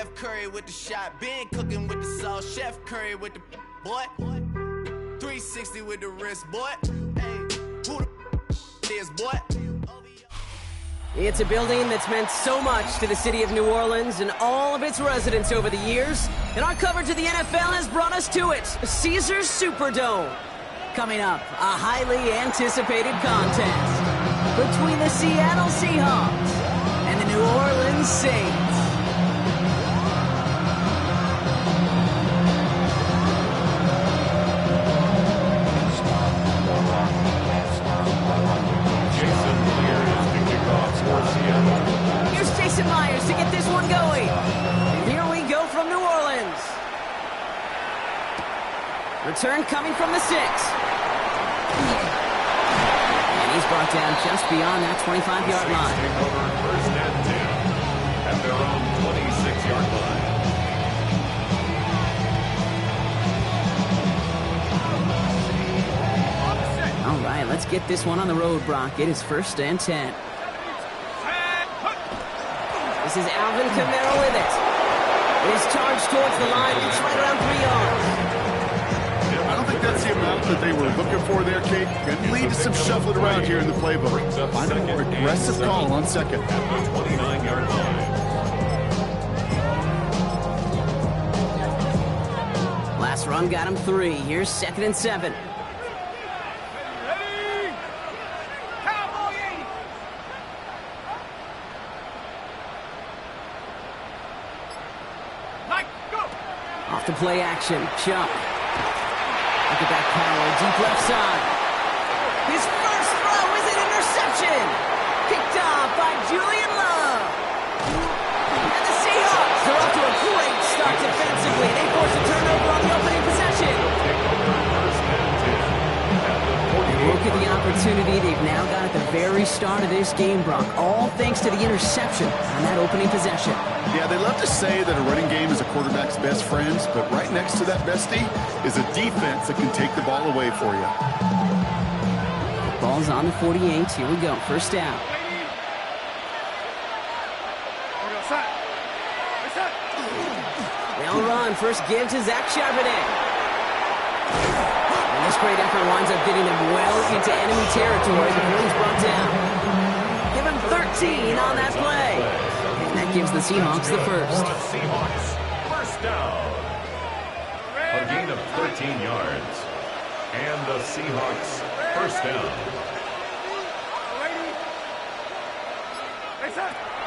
Steph Curry with the shot, Ben cooking with the sauce, Chef Curry with the boy, 360 with the wrist, boy. Hey, who the is, boy? It's a building that's meant so much to the city of New Orleans and all of its residents over the years, and our coverage of the NFL has brought us to it, Caesars Superdome. Coming up, a highly anticipated contest between the Seattle Seahawks and the New Orleans Saints. Here's Jason Myers to get this one going. And here we go from New Orleans. Return coming from the 6. And he's brought down just beyond that 25-yard line. Take over first and 10 at their own 26-yard line. All right, let's get this one on the road, Brock. It is first and 10. This is Alvin Kamara with it. It is charged towards the line. It's right around 3 yards. I don't think that's the amount that they were looking for there, Kate. Could lead to some shuffling around here in the playbook. Find a more aggressive call on second. At the 29-yard line. Last run got him 3. Here's second and 7. Off to play action. Chuck. Look at that power. Deep left side. His first throw is an interception. Picked off by Julian Love. And the Seahawks are off to a great start defensively. They force a turnover on the opening possession. Look at the opportunity they've now got at the very start of this game, Brock. All thanks to the interception on that opening possession. Yeah, they love to say that a running game is a quarterback's best friend, but right next to that bestie is a defense that can take the ball away for you. Ball's on the 48. Here we go. First down. They'll run. First give to Zach Charbonnet. And this great effort winds up getting them well into enemy territory before he's brought down. Give him 13 on that play. And that gives the Seahawks the first. Seahawks, first down. A gain of 13 yards. And the Seahawks, first down.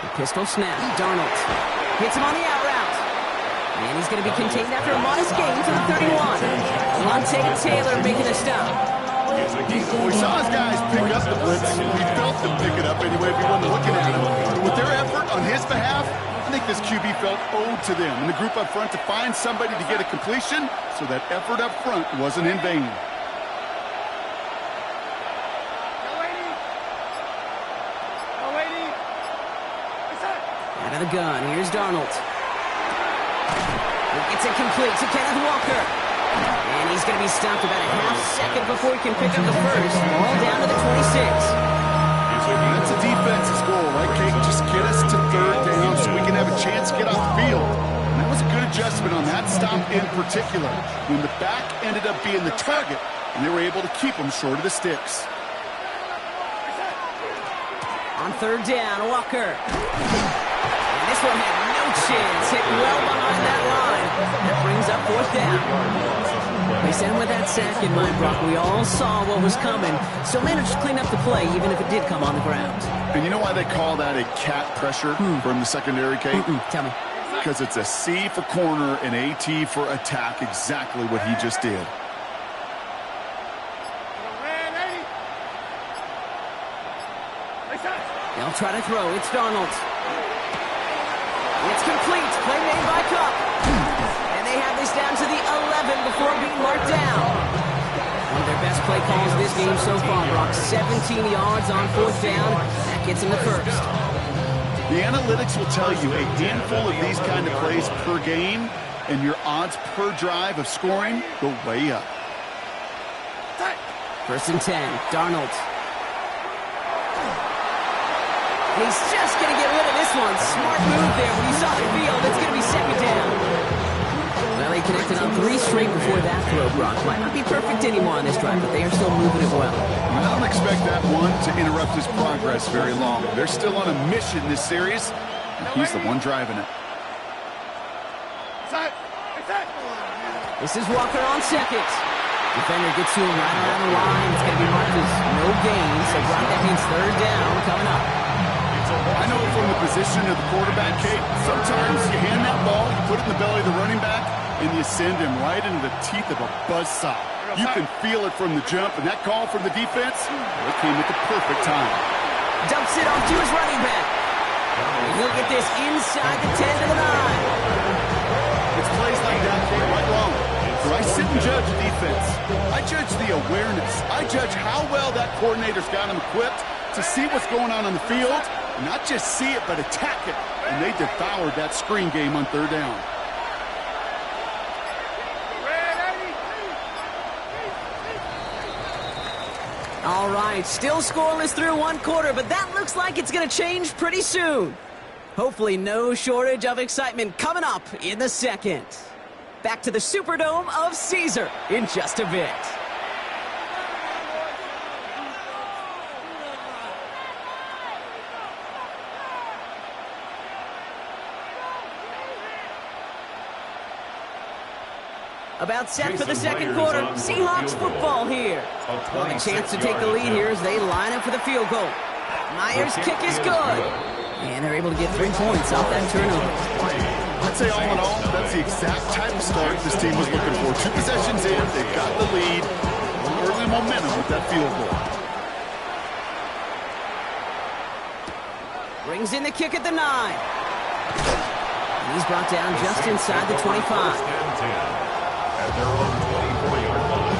The pistol snap. Darnold hits him on the out route. And he's going to be contained after a modest gain to the 31. Monte Taylor making a stop. We saw his guys pick up the blitz. We felt them pick it up anyway if we wasn't looking at him. But with their effort on his behalf, I think this QB felt owed to them and the group up front to find somebody to get a completion, so that effort up front wasn't in vain. Out of the gun, here's Darnold. It's incomplete to Kenneth Walker. And he's going to be stopped about a half second before he can pick up the first. Ball down to the 26. That's a defense's goal, right, Kate? Just get us to third down so we can have a chance to get off the field. And that was a good adjustment on that stop in particular, when the back ended up being the target, and they were able to keep them short of the sticks. On third down, Walker. And this one had no chance. Hit well behind that line. That brings up fourth down. They sent him with that sack in mind, Brock. We all saw what was coming, so managed to clean up the play, even if it did come on the ground. And you know why they call that a cat pressure from the secondary, Kate? Tell me. Because it's a C for corner and AT for attack, exactly what he just did. They'll try to throw. It's Darnold. It's complete. Play made by Cup. And they have this down to the 11 before being marked down. One of their best play calls this game so far, Brock. 17 yards on fourth down. That gets them the first. The analytics will tell you a handful of these kind of plays per game, and your odds per drive of scoring go way up. First and 10. Darnold. He's just going to get rid of this one. Smart move there. When you saw the field, it's going to be second Gronk. Might not be perfect anymore on this drive, but they are still moving it well. I don't expect that one to interrupt his progress very long. They're still on a mission this series, and he's the one driving it. This is Walker on second. Defender gets to him right around the line. It's going to be marked as no gain, so Gronk, that means third down coming up. I know from the position of the quarterback, Kate, sometimes you hand that ball, you put it in the belly of the running back, and you send him right into the teeth of a buzzsaw. You can feel it from the jump, and that call from the defense, it came at the perfect time. Dumps it off to his running back. And he'll get this inside the 10 to the 9. It's plays like that, Kate, right long. So I sit and judge defense. I judge the awareness. I judge how well that coordinator's got him equipped to see what's going on the field, and not just see it, but attack it. And they devoured that screen game on third down. All right, still scoreless through one quarter, but that looks like it's going to change pretty soon. Hopefully no shortage of excitement coming up in the second. Back to the Superdome of Caesar in just a bit. About set for the second quarter. Seahawks football here. Well, a chance to take the lead here as they line up for the field goal. Myers' kick is good. And they're able to get 3 points off that turnover. I'd say all in all, that's the exact type of start this team was looking for. 2 possessions in, they've got the lead. Early momentum with that field goal. Brings in the kick at the 9. And he's brought down just inside the 25. At their own 24-yard line.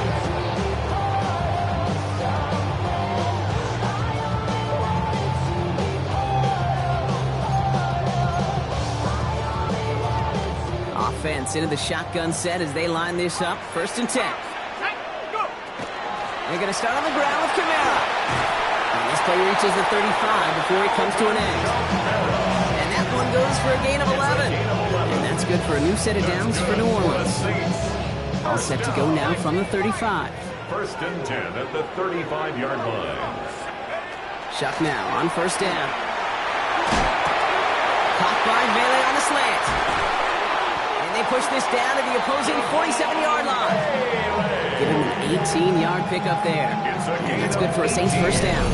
Offense into the shotgun set as they line this up. 1st and 10. They're going to start on the ground with Kamara. And this play reaches the 35 before he comes to an end. And that one goes for a gain of 11. And that's good for a new set of downs for New Orleans. All set to go now from the 35. 1st and 10 at the 35-yard line. Shuck now on 1st down. Caught by Vele on the slant. And they push this down to the opposing 47-yard line. Give him an 18-yard pickup there. And that's good for a Saints 1st down.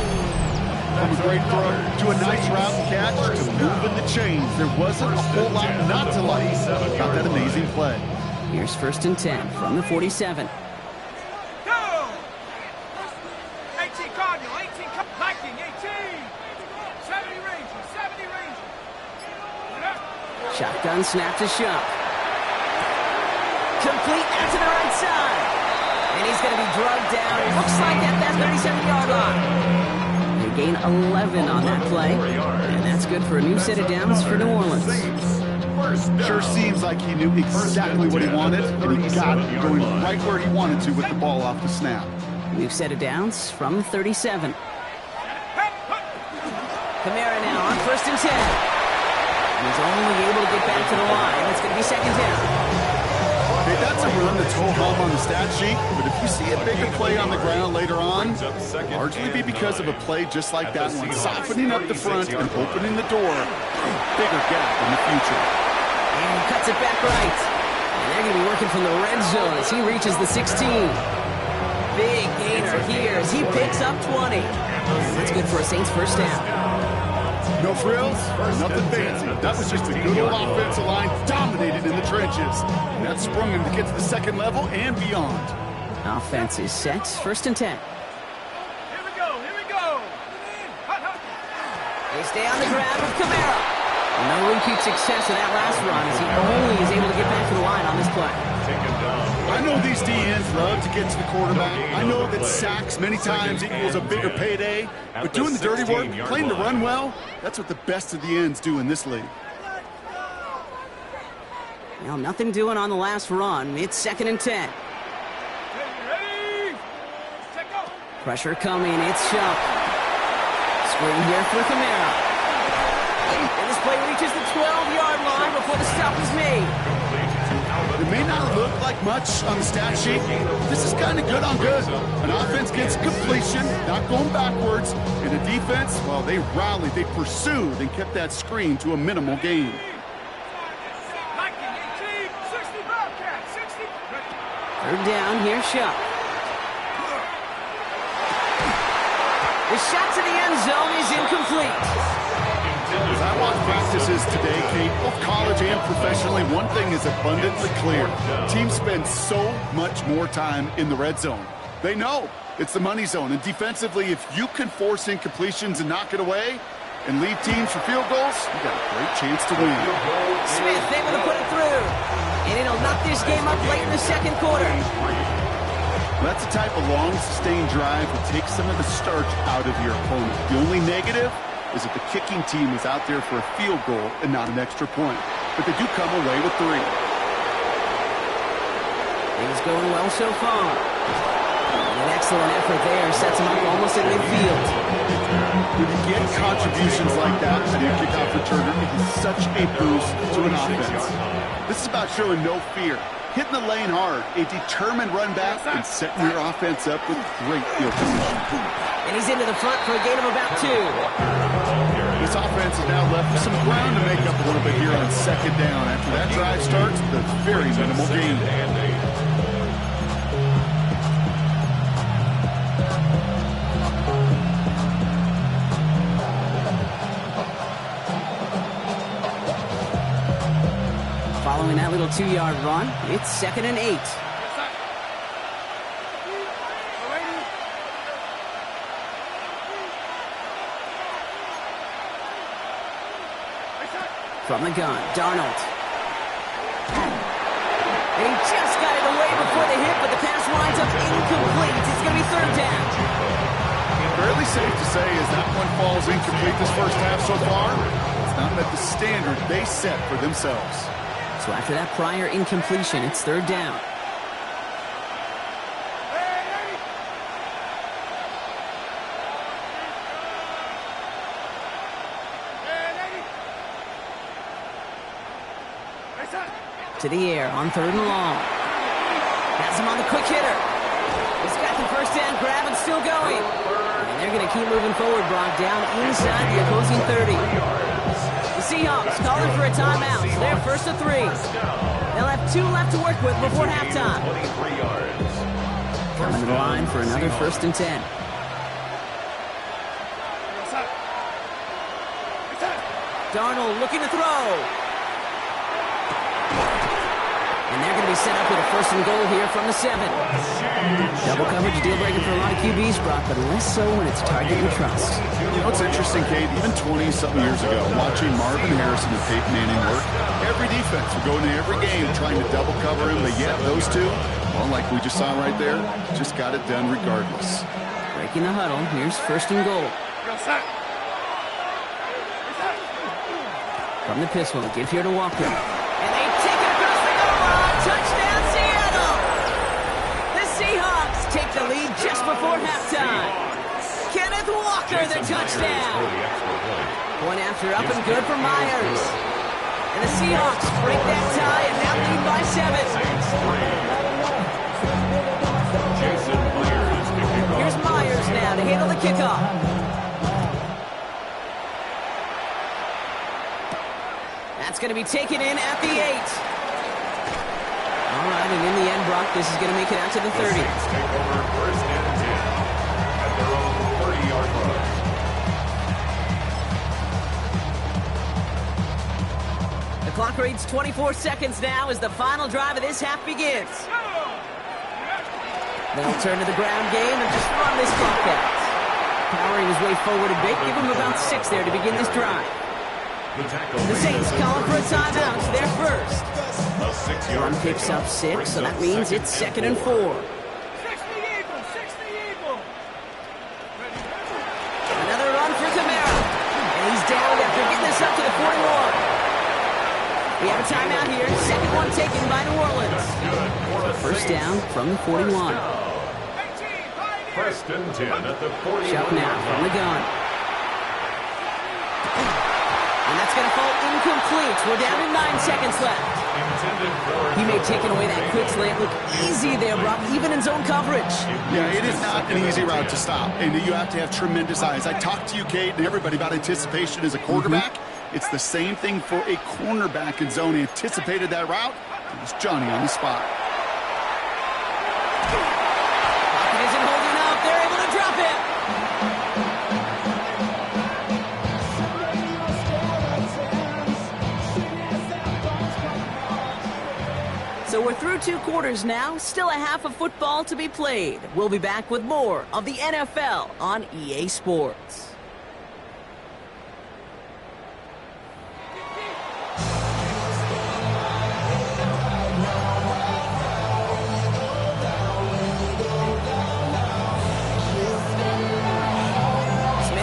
From a great throw to a nice route and catch to moving the chains. There wasn't a whole lot not to like about that amazing play. Here's 1st and 10 from the 47. Go! 18 Cardinal, 18 Viking, 18! 70 Ranger, 70 Ranger! Shotgun snap to Shuck. Complete out to the right side. And he's going to be drugged down. Looks like at that 37-yard line. They gain 11 on that play. And that's good for a new set of downs for New Orleans. Sure seems like he knew exactly what he wanted, and he got it going right where he wanted to with the ball off the snap. New set of downs from 37. Kamara now on 1st and 10. He's only able to get back to the line. It's going to be 2nd down. Hey, that's a run that's home on the stat sheet, but if you see a bigger play on the ground later on, it'll largely be because of a play just like that one, softening up the front and opening the door for a bigger gap in the future. And he cuts it back right. And they're going to be working from the red zone as he reaches the 16. Big gainer here as he picks up 20. That's good for a Saints 1st down. No frills, nothing fancy. That was just a good old offensive line dominated in the trenches. And that sprung him to get to the 2nd level and beyond. Offense is set. 1st and 10. Here we go, here we go! They stay on the ground with Kamara. No repeat success of that last run as he only is able to get back to the line on this play. I know these DNs love to get to the quarterback. I know that sacks many times equals a bigger payday. But doing the dirty work, playing to run well, that's what the best of the ends do in this league. Well, nothing doing on the last run. It's 2nd and 10. Ready? Check go! Pressure coming. It's Shuck. Screen here for Kamara. And this play reaches the 12-yard line before the stop is made. It may not look like much on the stat sheet. This is kind of good on good. An offense gets completion, not going backwards. And the defense, well, they rallied, they pursued, and kept that screen to a minimal gain. Third down, here's Shuck. The shot to the end zone is incomplete. As I watch practices today, Kate, both college and professionally, one thing is abundantly clear. Teams spend so much more time in the red zone. They know it's the money zone. And defensively, if you can force incompletions and knock it away and lead teams for field goals, you got a great chance to win. Smith able to put it through. And it'll knock this game up late in the second quarter. That's the type of long, sustained drive that takes some of the starch out of your opponent. The only negative is that the kicking team is out there for a field goal and not an extra point. But they do come away with 3. Things going well so far. An excellent effort there sets him up almost at midfield. When you get contributions like that as a kickoff returner, it is such a boost to an offense. This is about showing no fear, hitting the lane hard, a determined run back, and setting your offense up with great field position. And he's into the front for a gain of about 2. This offense is now left with some ground to make up a little bit here on second down. After that drive starts with a very minimal gain. Following that little 2-yard run, it's 2nd and 8. From the gun, Darnold. And he just got it away before the hit, but the pass winds up incomplete. It's going to be 3rd down. Fairly safe to say as that one falls incomplete this first half so far, it's not met the standard they set for themselves. So after that prior incompletion, it's 3rd down. To the air on 3rd and long. Has him on the quick hitter. He's got the first down grab and still going. And they're going to keep moving forward, Brock, down inside the opposing 30. The Seahawks calling for a timeout. They're 1st and 3. They'll have 2 left to work with before halftime. Coming to the line for another 1st and 10. Darnold looking to throw. And they're going to be set up with a 1st and goal here from the 7. Double coverage deal breaker for a lot of QBs, Brock, but less so when it's target you trust. You know what's interesting, Kate? Even 20-something years ago, watching Marvin Harrison and Peyton Manning work, every defense would go into every game trying to double cover him, but yet those two, well, like we just saw right there, just got it done regardless. Breaking the huddle, here's 1st and goal. From the pistol, give here to Walker. And they take it across the goal line. Touchdown, Seattle! The Seahawks take the lead just before halftime. Kenneth Walker, the touchdown. One after up and good for Myers. And the Seahawks break that tie and now lead by 7. Here's Myers now to handle the kickoff. That's going to be taken in at the 8. All right, and in the end, Brock, this is going to make it out to the 30. Take over 1st and 10 at their own 30-yard line. The clock reads 24 seconds now as the final drive of this half begins. They'll turn to the ground game and just run this clock out. Powering his way forward a bit, give him about 6 there to begin this drive. The Saints calling for a timeout. They're first. Run picks up 6, so that means it's 2nd and 4. 60 Eagles! Another run for Kamara. And he's down after getting this up to the 41. We have a timeout here. Second one taken by New Orleans. First down from the 41. 1st and 10 at the 40. Chuck now from the gun. And that's going to fall incomplete. We're down to 9 seconds left. Intended for He made taking away that quick slant look easy there, Brock, even in zone coverage. Yeah, it is not an easy route to stop, and you have to have tremendous eyes. I talked to you, Kate, and everybody about anticipation as a quarterback. It's the same thing for a cornerback in zone. He anticipated that route. It was Johnny on the spot. Pocket isn't holding up. They're able to drop it. So we're through 2 quarters now. Still a half of football to be played. We'll be back with more of the NFL on EA Sports.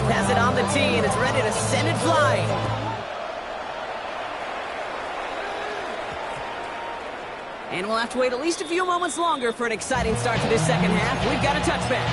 Has it on the tee, and it's ready to send it flying. And we'll have to wait at least a few moments longer for an exciting start to this second half. We've got a touchback.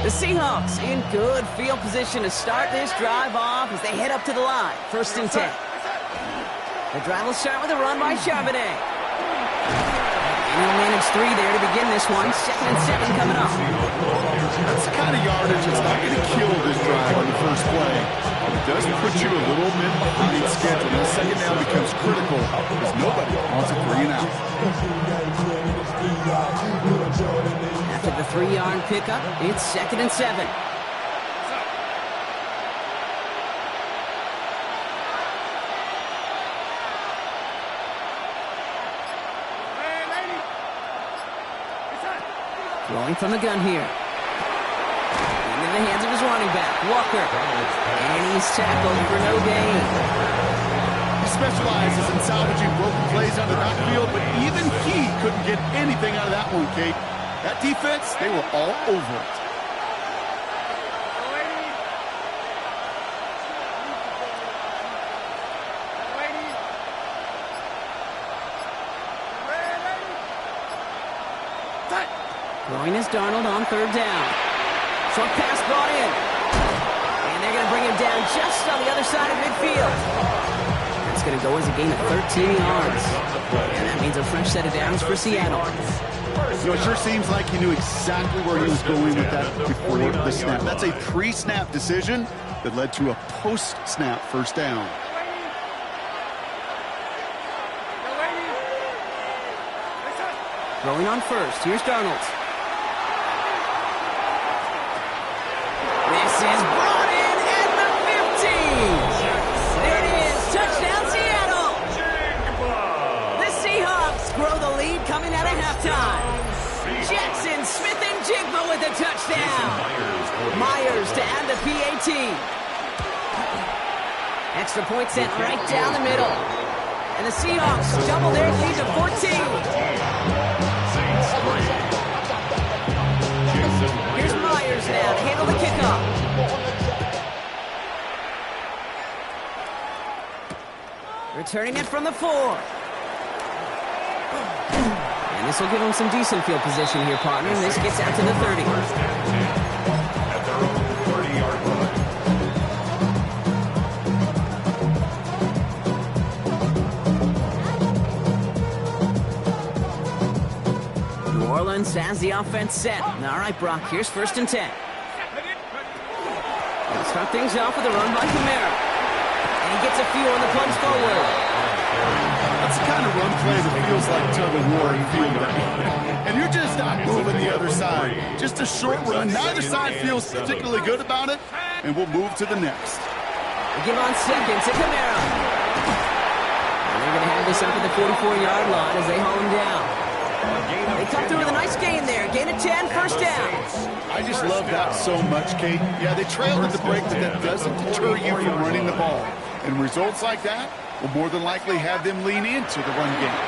The Seahawks in good field position to start this drive off as they head up to the line. 1st and 10. The drive will start with a run by Charbonnet. And he'll manage 3 there to begin this one. 2nd and 7 coming up. That's the kind of yardage that's not going to kill this drive on the first play. It does put you a little bit behind schedule. Now, 2nd down becomes critical because nobody wants a 3 and out. After the 3-yard pickup, it's 2nd and 7. Throwing from the gun here. Into the hands of his running back, Walker. And he's tackled for no gain. He specializes in salvaging broken plays out of the backfield, but even he couldn't get anything out of that one, Kate. That defense, they were all over it. Throwing is Darnold on 3rd down. Short pass brought in. And they're going to bring him down just on the other side of midfield. That's going to go as a gain of 13 yards. And that means a fresh set of downs for Seattle. You know, it sure seems like he knew exactly where he was going with that before the snap. That's a pre-snap decision that led to a post-snap 1st down. Throwing on 1st. Here's Darnold. This is brought in at the 15. There it is. Touchdown, Seattle. The Seahawks grow the lead coming out of halftime. Jackson Smith-Njigba with a touchdown. Myers to add the PAT. Extra point sent right down the middle. And the Seahawks double their lead to 14. Here's Myers now to handle the kickoff. Returning it from the 4. And this will give them some decent field position here, partner. And this gets out to the 30. At their own 30-yard line. New Orleans has the offense set. All right, Brock, here's 1st and 10. They'll start things off with a run by Kamara. And he gets a few on the plunge forward. That's the kind of run play that feels like tug of war in field. And you're just not moving the other side. Just a short run. Neither side feels particularly good about it. And we'll move to the next. They give on 2nd to Kamara. And they're going to have this up at the 44-yard line as they haul him down. They come through with a nice gain there. Gain of 10, 1st down. I just love that so much, Kate. Yeah, they trailed at the break, but that doesn't deter you from running the ball. And results like that will more than likely have them lean into the run game.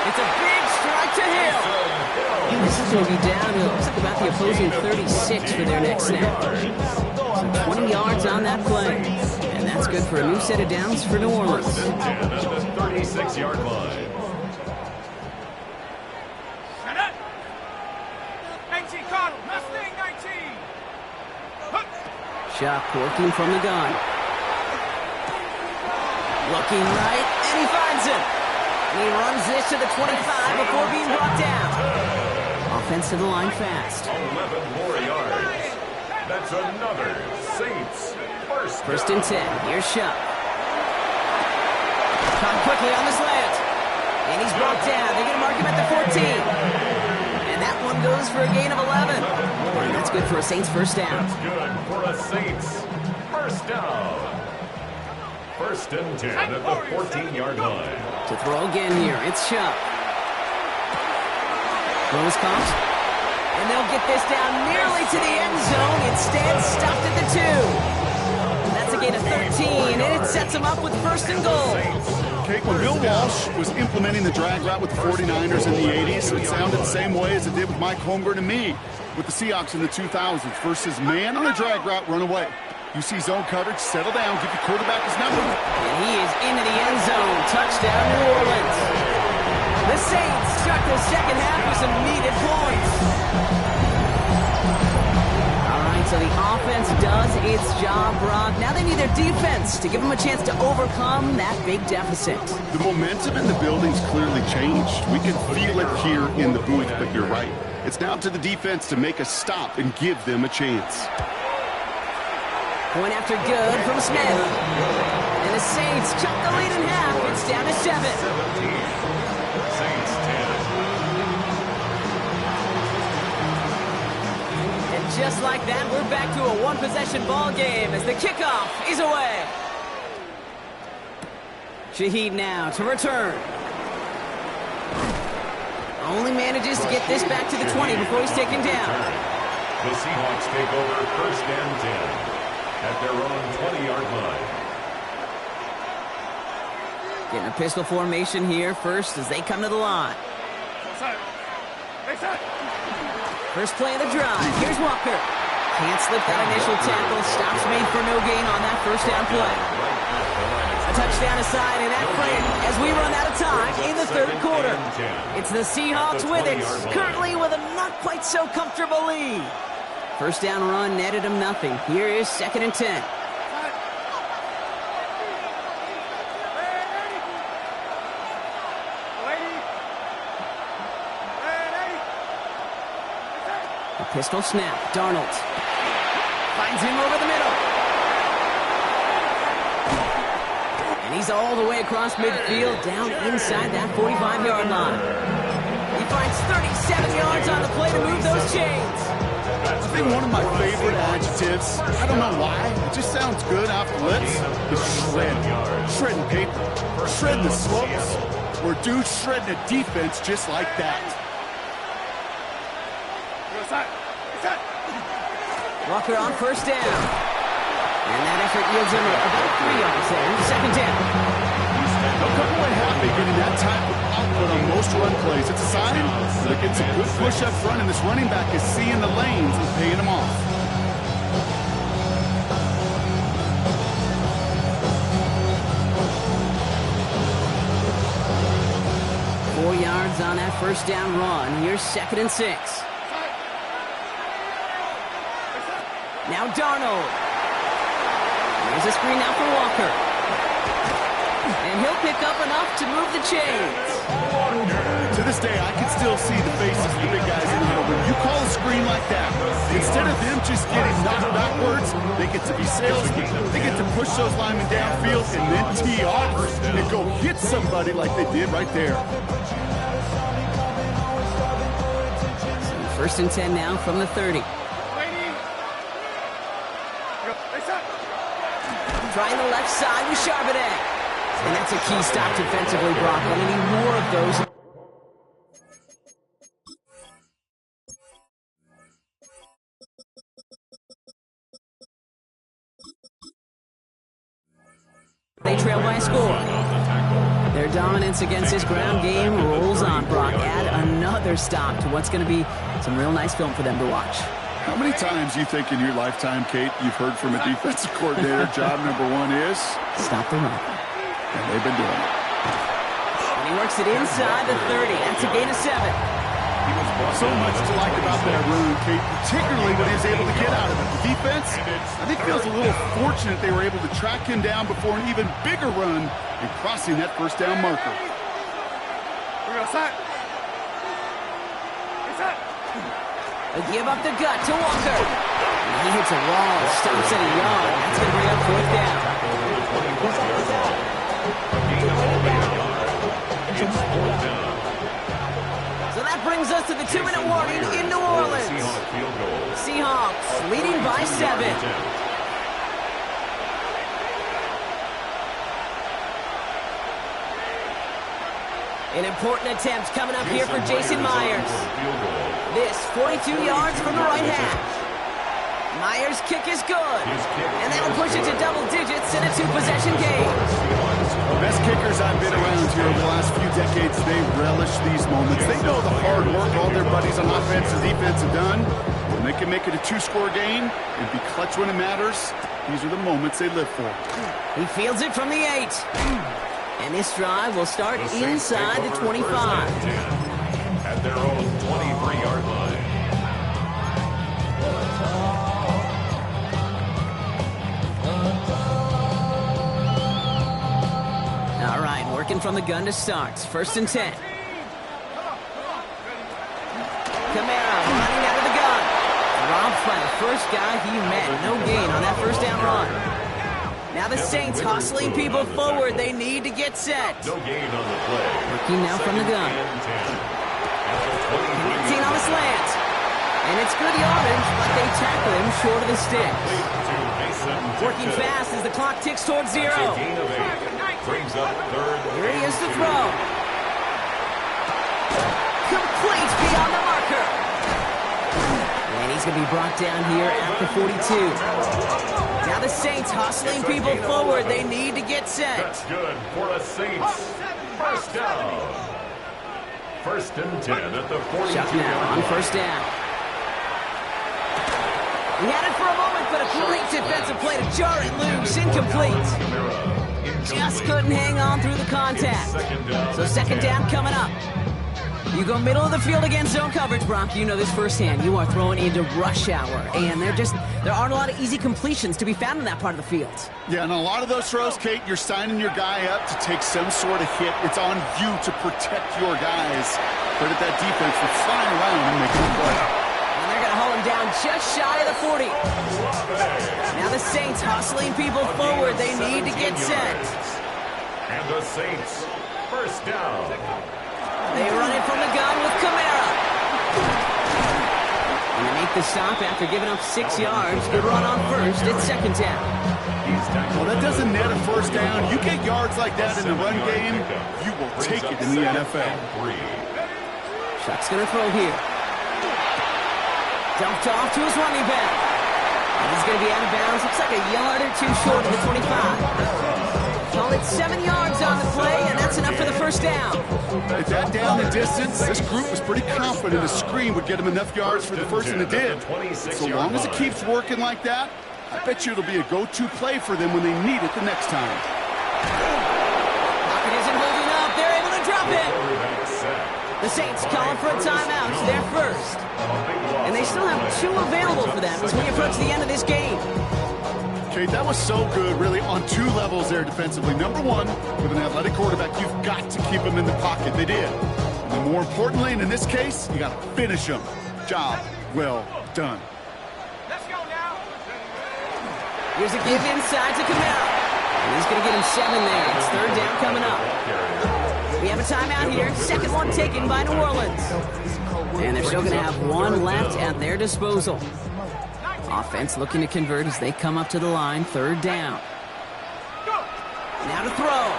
It's a big strike to Hill. This is going to be downhill. Looks like about the opposing 36 for their next snap. So 20 yards on that play. And that's good for a new set of downs for New Orleans. First and 10 at the 36-yard line. Set up. 18 Cardinal. Mustang 19. Hook. Shock working from the gun. Looking right, and he finds him. And he runs this to the 25 before being brought down. Offense to the line fast. 11 more yards. That's another Saints First and 10. Here's Shock. Caught quickly on the slant. And he's brought down. They're going to mark him at the 14. And that one goes for a gain of 11. And that's good for a Saints first down. That's good for a Saints first down. First and 10 at the 14-yard line. To throw again here, it's Shock. Throws caught. And they'll get this down nearly to the end zone. Instead, stopped at the 2. That's a gain of 13, and it sets them up with first and goal. Okay, when Bill Walsh was implementing the drag route with the 49ers in the 80s, it sounded the same way as it did with Mike Holmgren and me with the Seahawks in the 2000s versus man on a drag route, run away. You see zone coverage, settle down, give your quarterback his number. And he is into the end zone. Touchdown, New Orleans. The Saints start the second half with some needed points. All right, so the offense does its job, Brock. Now they need their defense to give them a chance to overcome that big deficit. The momentum in the building's clearly changed. We can feel it here in the booth, but you're right. It's now to the defense to make a stop and give them a chance. Point after good from Smith. And the Saints cut the lead in half. It's down to 7. 17. Saints 10. And just like that, we're back to a one-possession ball game as the kickoff is away. Shaheed now to return. Only manages to get this back to the 20 before he's taken down. The Seahawks take over first and 10 at their own 20-yard line. Getting a pistol formation here first as they come to the line. First play of the drive. Here's Walker. Can't slip that initial tackle. Stops made for no gain on that first down play. A touchdown aside in that frame as we run out of time in the third quarter. It's the Seahawks with it, currently with a not quite so comfortable lead. First down run netted him nothing. Here is second and 10. A pistol snap. Darnold finds him over the middle. And he's all the way across midfield, down inside that 45-yard line. He finds 37 yards on the play to move those chains. I think one of my favorite adjectives, I don't know why, it just sounds good off the lips, is shred. Shredding paper. Shredding the slopes. Or dude shredding a defense just like that. Walker on first down. And that effort yields him about 3 yards there. Second down. They'll come away happy getting that type of output on most run plays. It's a sign that it gets a good push up front, and this running back is seeing the lanes and paying them off. .4 yards on that first down run. Here's second and 6. Now Darnold. There's a screen now for Walker. And he'll pick up enough to move the chains. To this day, I can still see the faces of the big guys in here. When you call a screen like that, instead of them just getting knocked backwards, they get to be salesmen. They get to push those linemen downfield and then tee off and go hit somebody like they did right there. First and 10 now from the 30. Trying the left side with Charbonnet. And that's a key stop defensively, Brock. And we need more of those. They trail by a score. Their dominance against this ground game rolls on, Brock. Add another stop to what's going to be some real nice film for them to watch. How many times you think in your lifetime, Kate, you've heard from a defensive coordinator, job number one is? Stop the run. And they've been doing it. And he works it inside the 30. That's a gain of 7. So much to like about that run, Kate, particularly when he was able to get out of it. The defense, I think, feels a little fortunate they were able to track him down before an even bigger run and crossing that first down marker. They give up the gut to Walker. And he hits a wall, stops at a yard. That's going to bring up 4th down. So that brings us to the 2-minute warning in New Orleans. Seahawks leading by 7. An important attempt coming up here for Jason Myers. This 42 yards from the right half. Myers' kick is good. And that'll push it to double digits in a 2-possession game. The best kickers I've been around here over the last few decades, they relish these moments. They know the hard work all their buddies on offense and defense have done. When they can make it a 2-score game and be clutch when it matters, these are the moments they live for. He fields it from the 8. And this drive will start inside the 25. At their own 23-yard line. All right, working from the gun to start. 1st and 10. Camara running out of the gun. Robbed by the first guy he met. No gain on that first down run. Now the Saints hustling people forward. They need to get set. No gain on the play. Working now from the gun. Connecting on the slant. And it's good yardage, but they tackle him short of the stick. Working fast as the clock ticks towards 0. Brings up 3rd. Here he is to throw. Complete beyond the marker. And he's going to be brought down here at the 42. Now the Saints hustling people forward. They need to get set. That's good for the Saints. 1st down. 1st and 10 at the 42. Chuck now on 1st down. He had it for a moment, but a great defensive play to jar it loose. Incomplete. Just couldn't hang on through the contact. So 2nd down coming up. You go middle of the field against zone coverage, Brock. You know this firsthand. You are throwing into rush hour, and there aren't a lot of easy completions to be found in that part of the field. Yeah, and a lot of those throws, Kate, you're signing your guy up to take some sort of hit. It's on you to protect your guys. Credit that defense for flying around and making a play. And they're going to haul him down just shy of the 40. Now the Saints hustling people forward. They need to get set. And the Saints, 1st down. They run it from the gun with Camara. And they make the stop after giving up 6 yards. Good run on 1st. It's 2nd down. Well, that doesn't net a 1st down. You get yards like that in the run game, you will take it in the NFL. Chuck's going to throw here. Dumped off to his running back. And he's going to be out of bounds. Looks like a yard or 2 short of the 25. Call it 7 yards on the play, and that's enough for the 1st down. At that down and distance, this group was pretty confident a screen would get them enough yards for the 1st, and it did. So long as it keeps working like that, I bet you it'll be a go-to play for them when they need it the next time. Pocket isn't holding up. They're able to drop it. The Saints calling for a timeout. They're 1st. And they still have 2 available for them as we approach the end of this game. Kate, that was so good, really, on 2 levels there defensively. Number 1, with an athletic quarterback, you've got to keep him in the pocket. They did. And more importantly, and in this case, you got to finish him. Job well done. Let's go now. Here's a give inside to Camara. And he's going to get him 7 there. It's 3rd down coming up. We have a timeout here. 2nd one taken by New Orleans. And they're still going to have 1 left at their disposal. Offense looking to convert as they come up to the line. 3rd down. Now to throw.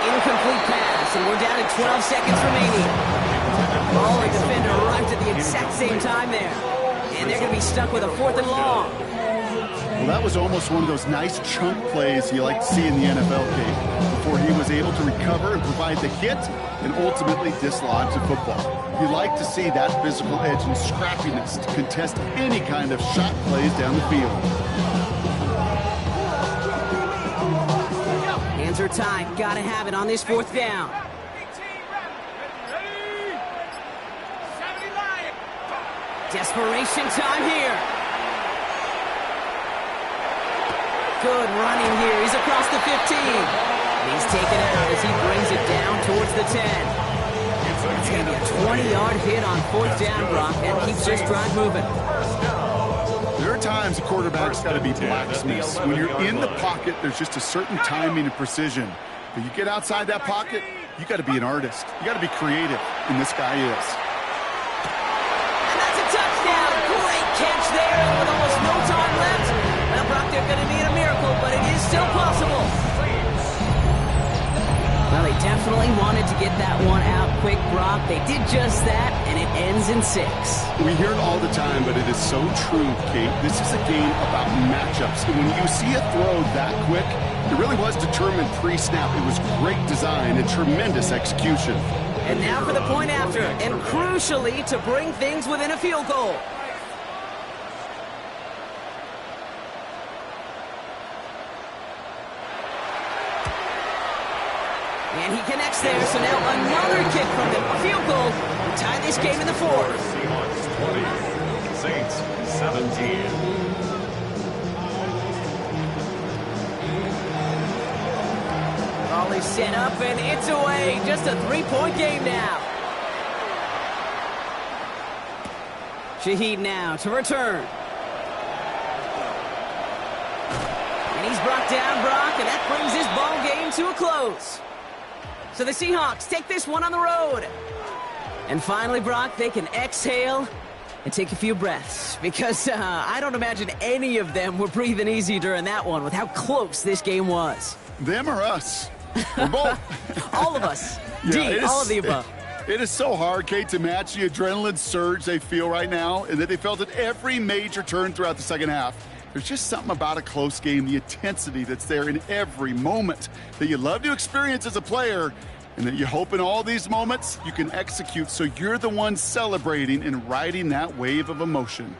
Incomplete pass, and we're down to 12 seconds remaining. Ball and defender arrived at the exact same time there. And they're going to be stuck with a 4th and long. Well, that was almost one of those nice chunk plays you like to see in the NFL game, before he was able to recover and provide the hit and ultimately dislodge the football. You like to see that physical edge and scrappiness to contest any kind of shot plays down the field. Hands are tied. Gotta have it on this fourth down. Desperation time here. Good running here. He's across the 15. And he's taken out as he brings it down towards the 10. It's going to be a 20-yard hit on fourth down, Brock. That keeps this drive moving. There are times a quarterback's got to be blacksmiths. When you're in the pocket, there's just a certain timing and precision. But you get outside that pocket, you got to be an artist. You got to be creative, and this guy is. And that's a touchdown. Great catch there with almost no time left. Well, Brock, they're going to need a miracle, but it is still possible. Well, they definitely wanted to get that one out quick, Brock. They did just that, and it ends in 6. We hear it all the time, but it is so true, Kate. This is a game about matchups. And when you see a throw that quick, it really was determined pre-snap. It was great design and tremendous execution. And now for the point after, and crucially to bring things within a field goal. And he connects there, so now another kick from them. A field goal to tie this game in the 4th. Seahawks 20, Saints 17. Ball is set up, and it's away. Just a 3-point game now. Shaheed now to return. And he's brought down, Brock, and that brings this ball game to a close. So the Seahawks take this one on the road. And finally, Brock, they can exhale and take a few breaths. Because I don't imagine any of them were breathing easy during that one with how close this game was. Them or us? We're both. All of us. Yeah, all of the above. It is so hard, Kate, to match the adrenaline surge they feel right now and that they felt at every major turn throughout the second half. There's just something about a close game, the intensity that's there in every moment that you love to experience as a player, and that you hope in all these moments you can execute so you're the one celebrating and riding that wave of emotion.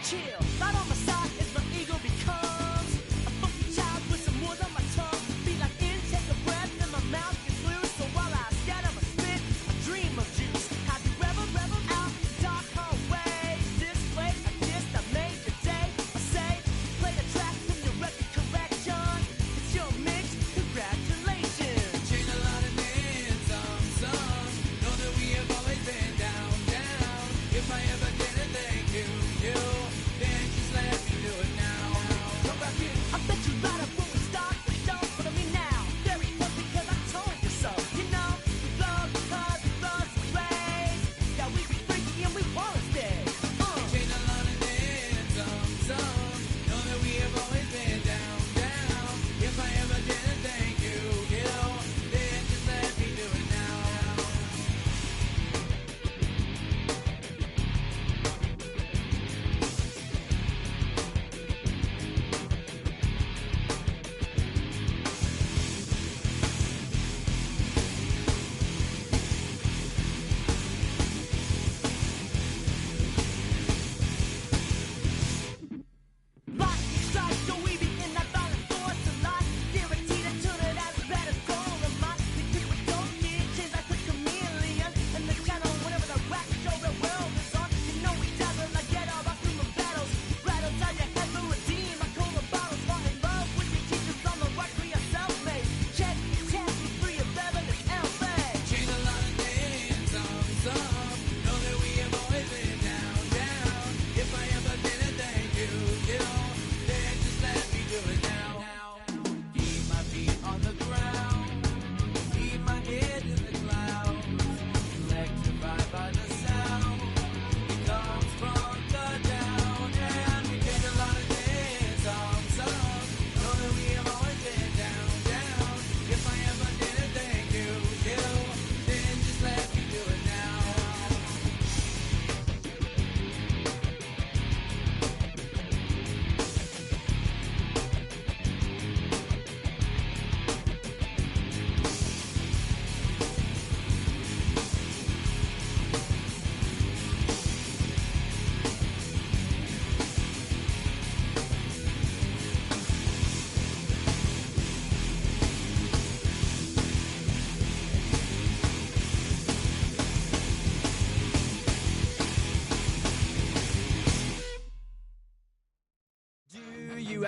Chill, right on my side as my ego becomes a funky child with some words on my tongue. Feel like in, take a breath, and my mouth gets loose. So while I scatter my spit, I dream of juice. Have you ever rebel out the dark hallway? This way, I guess I made the day. I say, play the track from your record collection. It's your mix, congratulations. Change a lot of names, some know that we have always been down. If I ever get a thank you, then just let me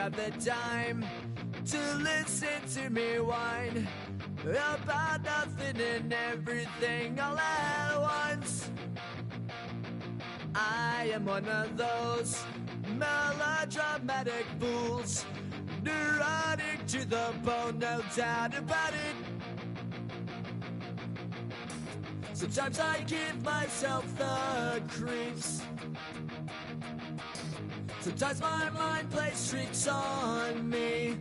have the time to listen to me whine about nothing and everything all at once. I am one of those melodramatic fools, neurotic to the bone, no doubt about it. Sometimes I give myself the creeps. Sometimes my mind plays tricks on me.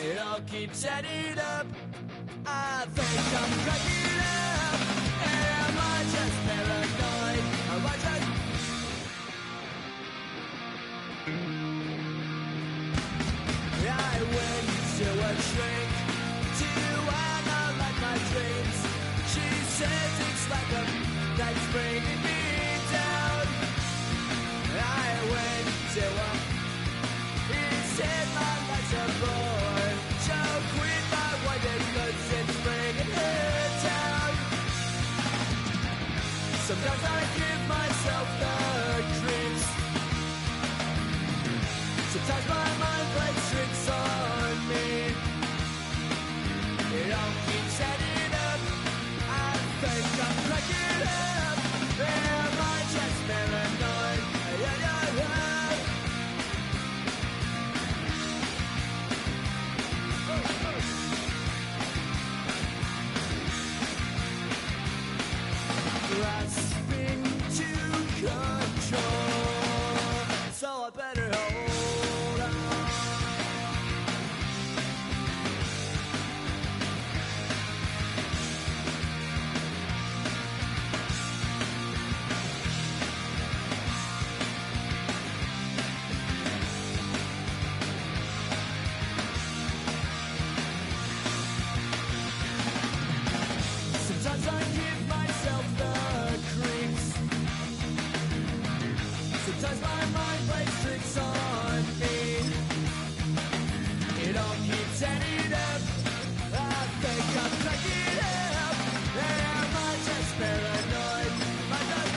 It all keeps adding up. I think I'm cracking up. Am I just paranoid? Am I just... I went to a shrink to analyze my dreams. She says it's like a that's bringing me down. I went to a... He said my life's a bore. So quit my white goods and bringing her down. Sometimes I give myself the creeps. Sometimes my mind plays tricks on me. It all keeps adding up. I think I'm cracking up. Am I just paranoid? Yeah, yeah, yeah. Grasping to control, so I better hold on. Sometimes I give myself the creeps. Sometimes my mind plays tricks on me. It all keeps adding up. I think I'm cracking up. Am I just paranoid? Am I just...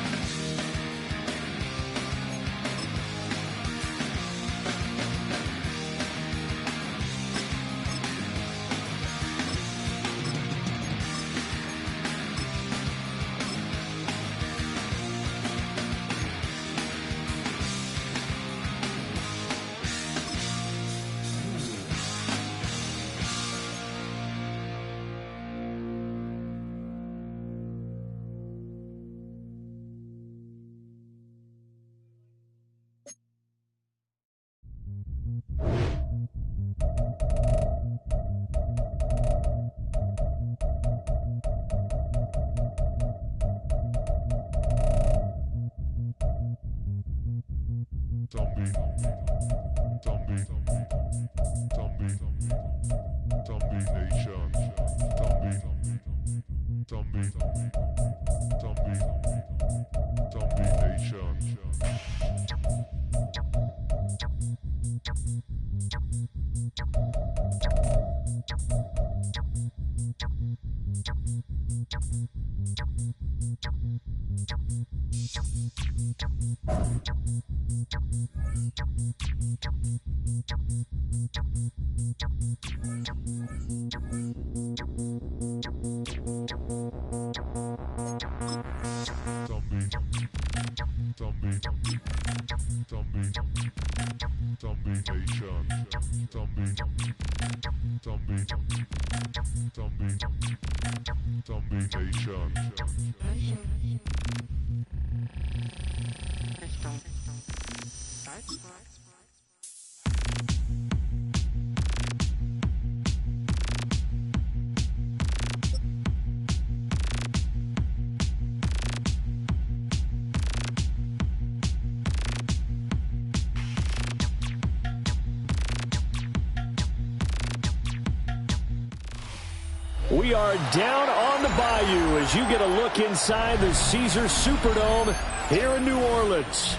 We are down on the bayou as you get a look inside the Caesars Superdome here in New Orleans.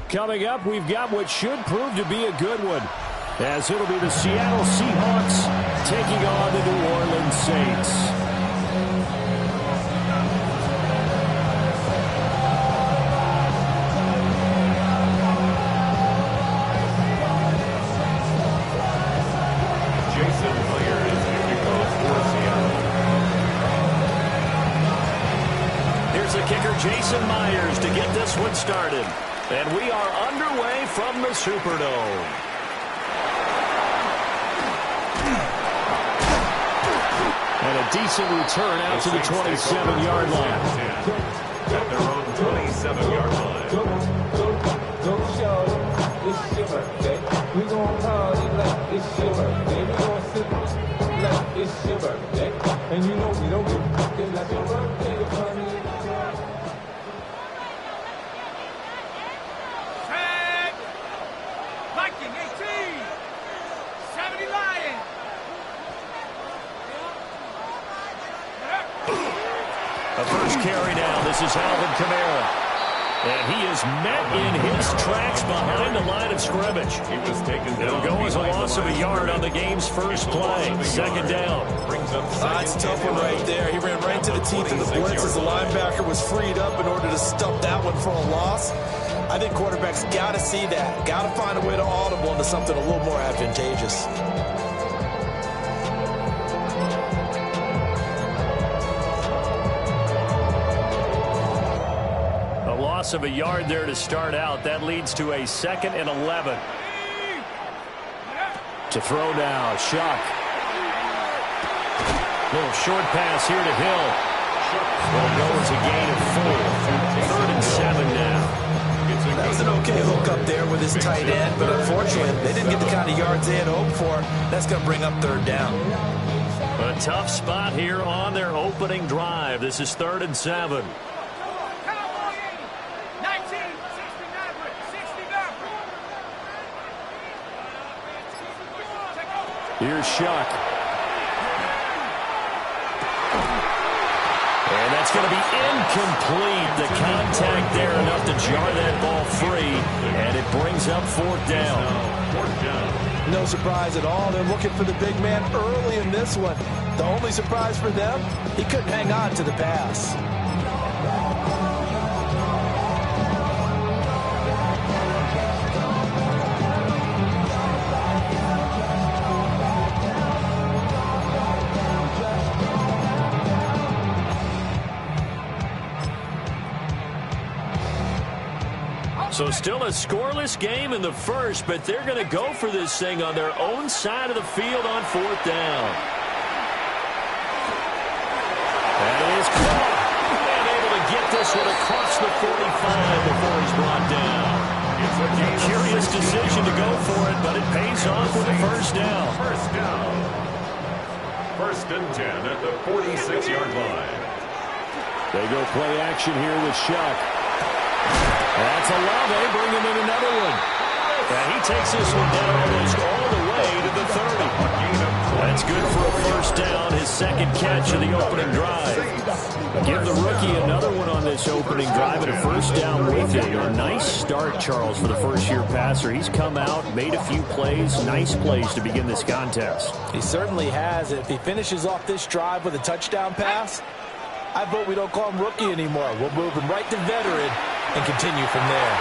Coming up, we've got what should prove to be a good one, as it'll be the Seattle Seahawks taking on the New Orleans Saints. Here's the kicker, Jason Myers, to get this one started. And we are underway from the Superdome. And a decent return out to the 27-yard line. At their own 27-yard line. Don't show it's your birthday. We gon' party like it's your birthday. We gon' sip like it's your birthday. And you know we don't give a fuck, it's like your birthday. Tag! Viking 18! 70 Lion! A first carry now. This is Alvin Kamara. And he is met in his tracks behind the line of scrimmage. He was taken down. It'll go as a loss of a yard on the game's first play. Second down. Brings up That's a tough one right there. He ran right to the teeth of the blitz as the linebacker was freed up in order to stuff that one for a loss. I think quarterbacks got to see that. Got to find a way to audible into something a little more advantageous. Loss of a yard there to start out. That leads to a 2nd and 11. To throw now, Shuck. Little short pass here to Hill. Will go as a gain of 4. 3rd and 7 now. That was an okay hook up there with his tight end, but unfortunately, they didn't get the kind of yards they had hoped for. That's going to bring up 3rd down. A tough spot here on their opening drive. This is 3rd and 7. Here's Shuck. And that's going to be incomplete. The contact there enough to jar that ball free. And it brings up 4th down. No surprise at all. They're looking for the big man early in this one. The only surprise for them, he couldn't hang on to the pass. So still a scoreless game in the first, but they're going to go for this thing on their own side of the field on 4th down. That is caught. And able to get this one across the 45 before he's brought down. A curious decision to go for it, but it pays off with a first down. First down. 1st and 10 at the 46-yard line. They go play action here with Shuck. That's Olave bringing in another one. And he takes this one down almost all the way to the 30. That's good for a first down, his 2nd catch of the opening drive. Give the rookie another one on this opening drive and a first down with it. A nice start, Charles, for the first-year passer. He's come out, made a few plays, nice plays to begin this contest. He certainly has. If he finishes off this drive with a touchdown pass, I vote we don't call him rookie anymore. We'll move him right to veteran and continue from there.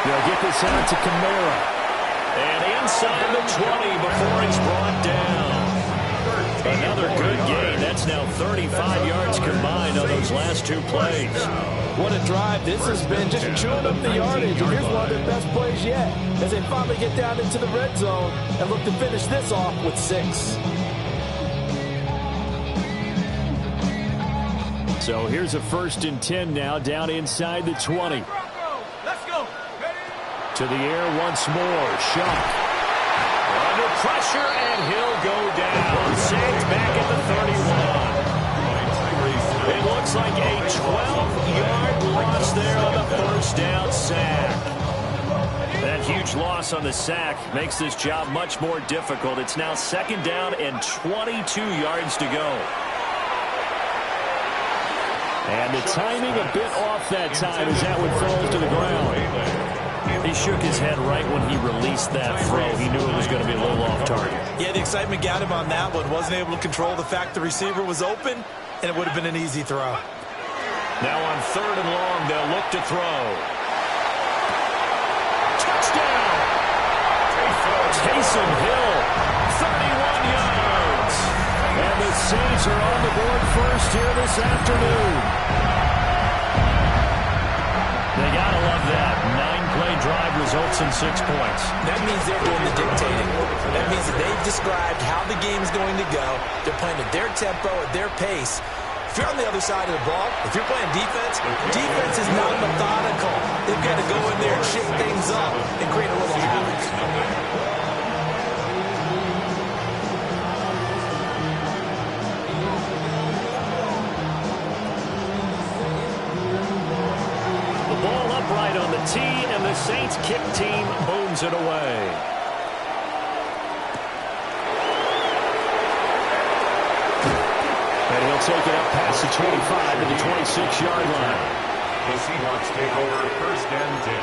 They'll get this out to Kamara. And inside the 20 before it's brought down. Another good gain. That's now 35 yards combined on those last 2 plays. What a drive this has been, just chewing up the yardage. And here's one of their best plays yet, as they finally get down into the red zone and look to finish this off with 6. So here's a 1st and 10 now, down inside the 20. Let's go. To the air once more. Shuck. Under pressure, and he'll go down. Sacked back at the 31. It looks like a 12-yard loss there on the first down sack. That huge loss on the sack makes this job much more difficult. It's now 2nd down and 22 yards to go. And the timing a bit off that time as that one falls to the ground. He shook his head right when he released that throw. He knew it was going to be a little off target. Yeah, the excitement got him on that one. Wasn't able to control the fact the receiver was open, and it would have been an easy throw. Now on 3rd and long, they'll look to throw. Touchdown! Taysom Hill, 31 yards. And the Saints are on the board first here this afternoon. They gotta love that. 9-play drive results in 6 points. That means they're doing the dictating. That means that they've described how the game's going to go. They're playing at their tempo, at their pace. If you're on the other side of the ball, if you're playing defense, defense is not methodical. They've got to go in there and shake things up and create a little havoc. Ball upright on the tee, and the Saints kick team booms it away. And he'll take it up past the 25 to the 26-yard line. The Seahawks take over first and 10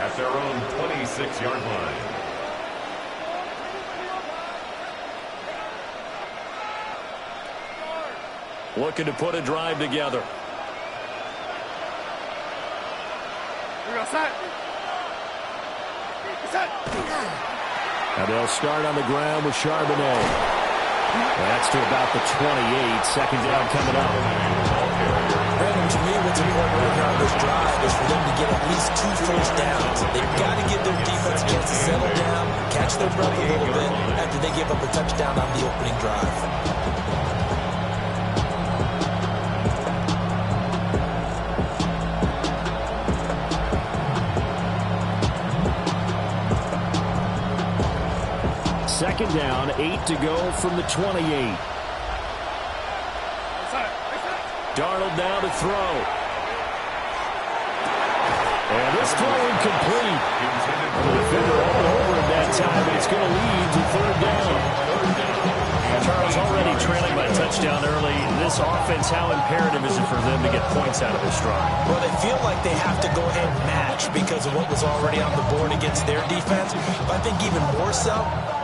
at their own 26-yard line. Looking to put a drive together. And they'll start on the ground with Charbonnet. That's to about the 28. Second down coming up. Brandon, to me, what's important right here on this drive is for them to get at least 2 first downs. They've got to give their defense a chance to settle down, catch their breath a little bit after they give up a touchdown on the opening drive. Second down, 8 to go from the 28. Darnold now to throw. And this throw incomplete. The defender all over him that time, but it's going to lead to third down. Charles already trailing by touchdown early. This offense, how imperative is it for them to get points out of this drive? Well, they feel like they have to go ahead and match because of what was already on the board against their defense. But I think even more so,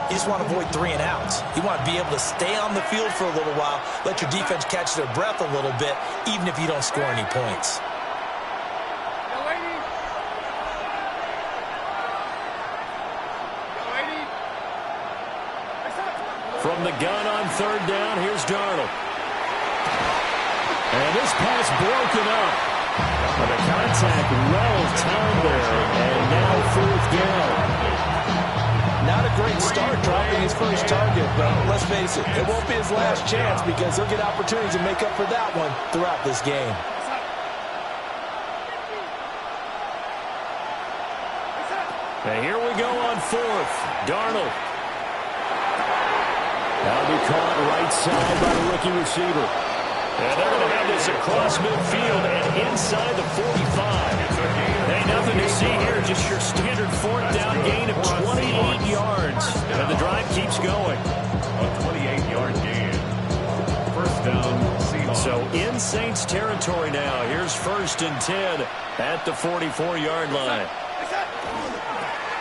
you just want to avoid 3 and outs. You want to be able to stay on the field for a little while, let your defense catch their breath a little bit, even if you don't score any points. From the gun on third down, here's Darnold. And this pass broken up. But the contact well timed there, and now fourth down. Not a great start dropping his first target, but let's face it, it won't be his last chance because he'll get opportunities to make up for that one throughout this game. And here we go on fourth. Darnold. That'll be caught right side by the rookie receiver. And they're going to have this across midfield and inside the 45. Ain't nothing to see here, just your standard fourth down gain of 28 yards. And the drive keeps going. A 28-yard gain. First down, Seahawks. So in Saints territory now. Here's first and 10 at the 44-yard line.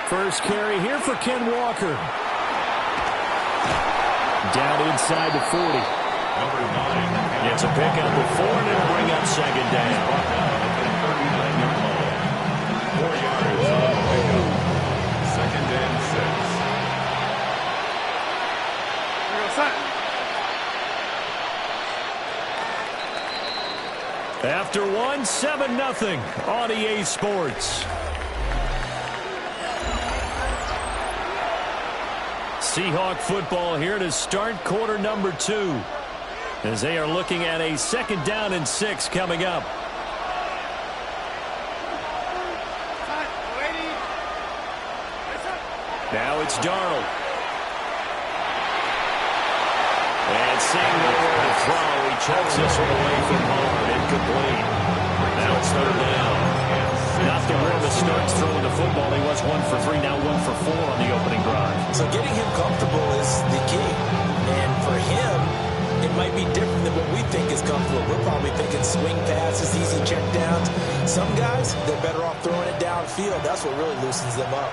First carry here for Ken Walker. Down inside the 40. Number 9. It's a pickup of 4 and it'll bring up second down. 39-yard line. 4 yards on the pickup. Second and 6. After one, 7-0 on EA Sports. Seahawk football here to start quarter number 2 as they are looking at a second down and 6 coming up. Now it's Darnold. And seeing nowhere to throw, he chokes this one away from home. Incomplete. Now it's third down. Not the warmest starts throwing the football. He was 1 for 3, now 1 for 4 on the opening drive. So getting him comfortable is the key. And for him, it might be different than what we think is comfortable. We're probably thinking swing passes, easy checkdowns. Some guys, they're better off throwing it downfield. That's what really loosens them up.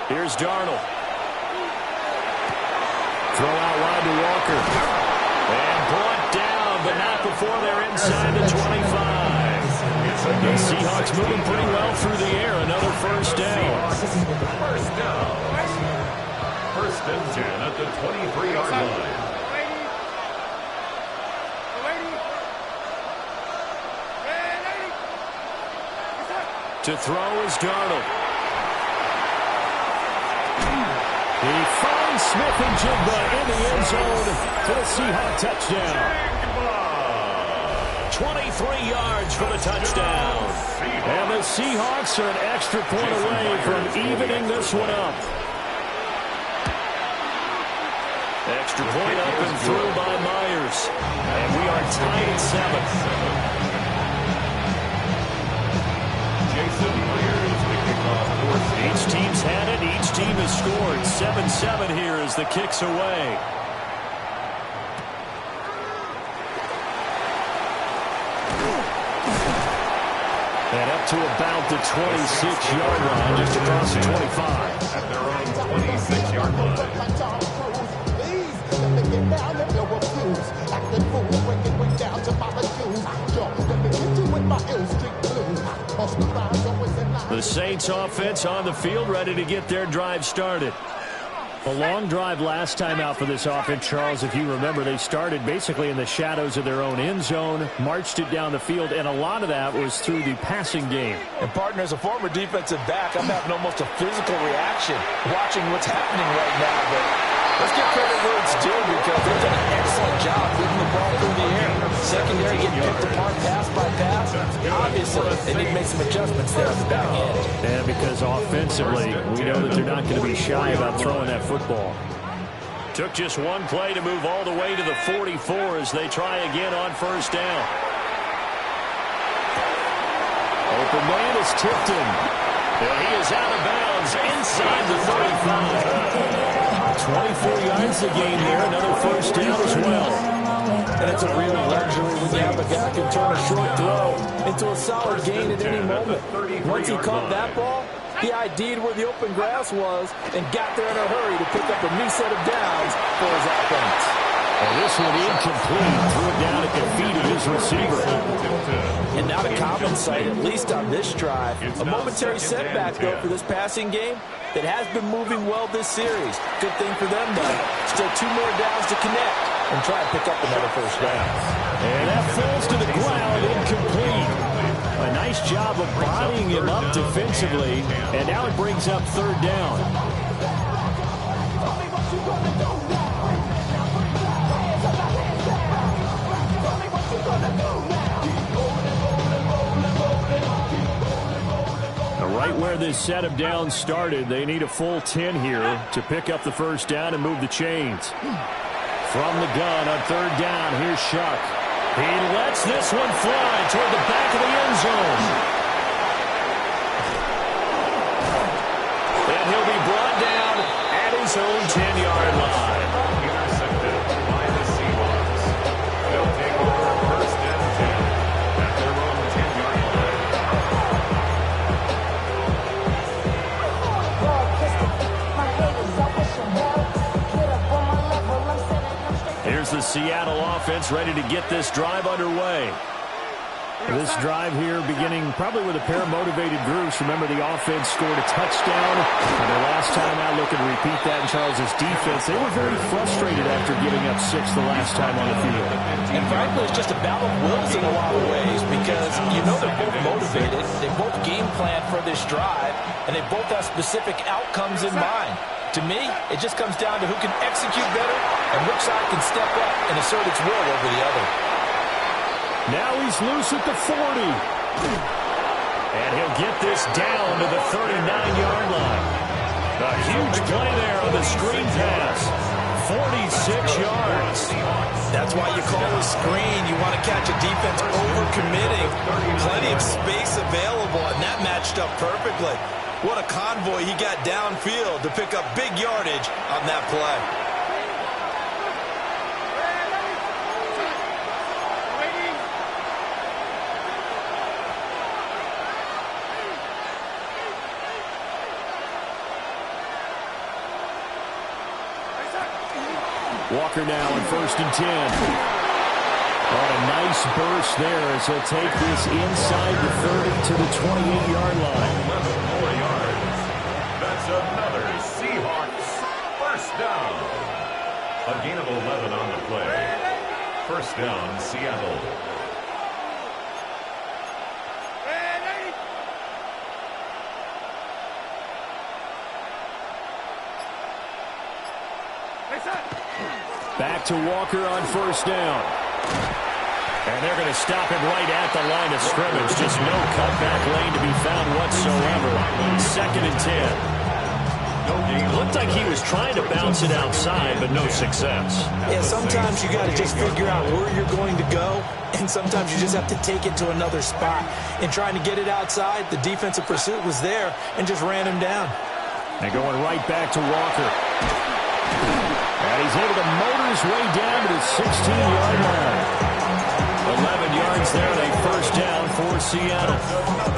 Here's Darnold. Throw out wide to Walker. And brought down, but not before they're inside the 25. The Seahawks moving pretty well through the air. Another first down. First down. First and 10 at the 23-yard line. To throw is Darnold. He finds Smith-Njigba in the end zone for the Seahawk touchdown. 23 yards for the touchdown. And the Seahawks are an extra point away from evening this one up. Extra point up and through by Myers. And we are tied at 7. Each team's had it. Each team has scored. 7-7 here as the kick's away. And up to about the 26-yard line, just across the 25. At their own 26-yard line. The Saints offense on the field, ready to get their drive started. A long drive last time out for this offense, Charles. If you remember, they started basically in the shadows of their own end zone, marched it down the field, and a lot of that was through the passing game. And, partner, as a former defensive back, I'm having almost a physical reaction watching what's happening right now. But let's give credit where it's due because they've done an excellent job moving the ball through the air. Secondary getting picked apart pass by pass. Obviously, they need to make some adjustments there on the back end. And because offensively, we know that they're not going to be shy about throwing that football. Took just one play to move all the way to the 44 as they try again on first down. Open man is Tipton. And he is out of bounds inside the 35. 24 yards a game there. Another first down as well. And it's a real luxury when you have a guy who can turn a short throw into a solid gain at any moment. Once he caught that ball, he ID'd where the open grass was and got there in a hurry to pick up a new set of downs for his offense. And this one incomplete. Threw it down at the feet of his receiver. And not a common sight, at least on this drive. A momentary setback, though, for this passing game that has been moving well this series. Good thing for them, though. Still 2 more downs to connect and try and pick up another first down. And that falls to the ground, incomplete. A nice job of bodying him up defensively, and now it brings up third down. Right where this set of downs started, they need a full 10 here to pick up the first down and move the chains. From the gun on third down, here's Shuck. He lets this one fly toward the back of the end zone. And he'll be brought down at his own 10-yard line. Intercepted by the Seahawks. They'll take over first and 10 at their own 10-yard line. Here's the Seattle offense ready to get this drive underway. This drive here beginning probably with a pair of motivated groups. Remember, the offense scored a touchdown. And the last time out, looking to repeat that in Charles's defense. They were very frustrated after giving up 6 the last time on the field. And frankly, it's just a battle of wills in a lot of ways because you know they're both motivated. They both game plan for this drive, and they both have specific outcomes in mind. To me, it just comes down to who can execute better and which side can step up and assert its will over the other. Now he's loose at the 40. And he'll get this down to the 39-yard line. A huge play there on the screen pass. 46 yards. That's why you call a screen. You want to catch a defense overcommitting. Plenty of space available, and that matched up perfectly. What a convoy he got downfield to pick up big yardage on that play. Walker now in first and 10. Oh, a nice burst there as he'll take this inside the 30 to the 28-yard line. 11 more yards. That's another Seahawks first down. A gain of 11 on the play. First down, Seattle. Back to Walker on first down. And they're going to stop him right at the line of scrimmage. Just no cutback lane to be found whatsoever. 2nd and 10. Looked like he was trying to bounce it outside, but no success. Yeah, sometimes you got to just figure out where you're going to go, and sometimes you just have to take it to another spot. In trying to get it outside, the defensive pursuit was there and just ran him down. And going right back to Walker. And he's able to motor his way down to the 16-yard line. 11 yards there, and a first down for Seattle.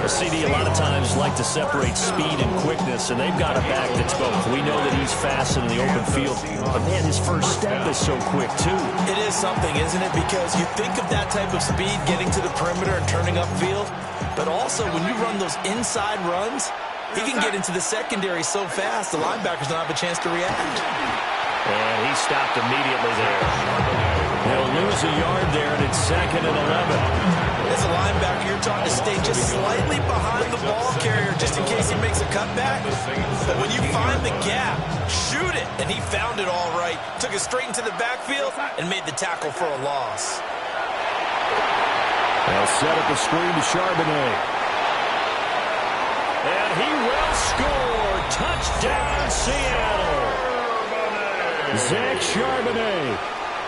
A CD a lot of times like to separate speed and quickness, and they've got a back that's both. We know that he's fast in the open field, but man, his first step is so quick too. It is something, isn't it? Because you think of that type of speed getting to the perimeter and turning upfield, but also when you run those inside runs, he can get into the secondary so fast the linebackers don't have a chance to react. And he stopped immediately there. He'll lose a yard there, and it's 2nd and 11. As a linebacker, you're taught to stay just slightly behind the ball carrier just in case he makes a cutback. But when you find the gap, shoot it. And he found it all right. Took it straight into the backfield and made the tackle for a loss. They'll set up a screen to Charbonnet. And he will score. Touchdown, Seattle. Zach Charbonnet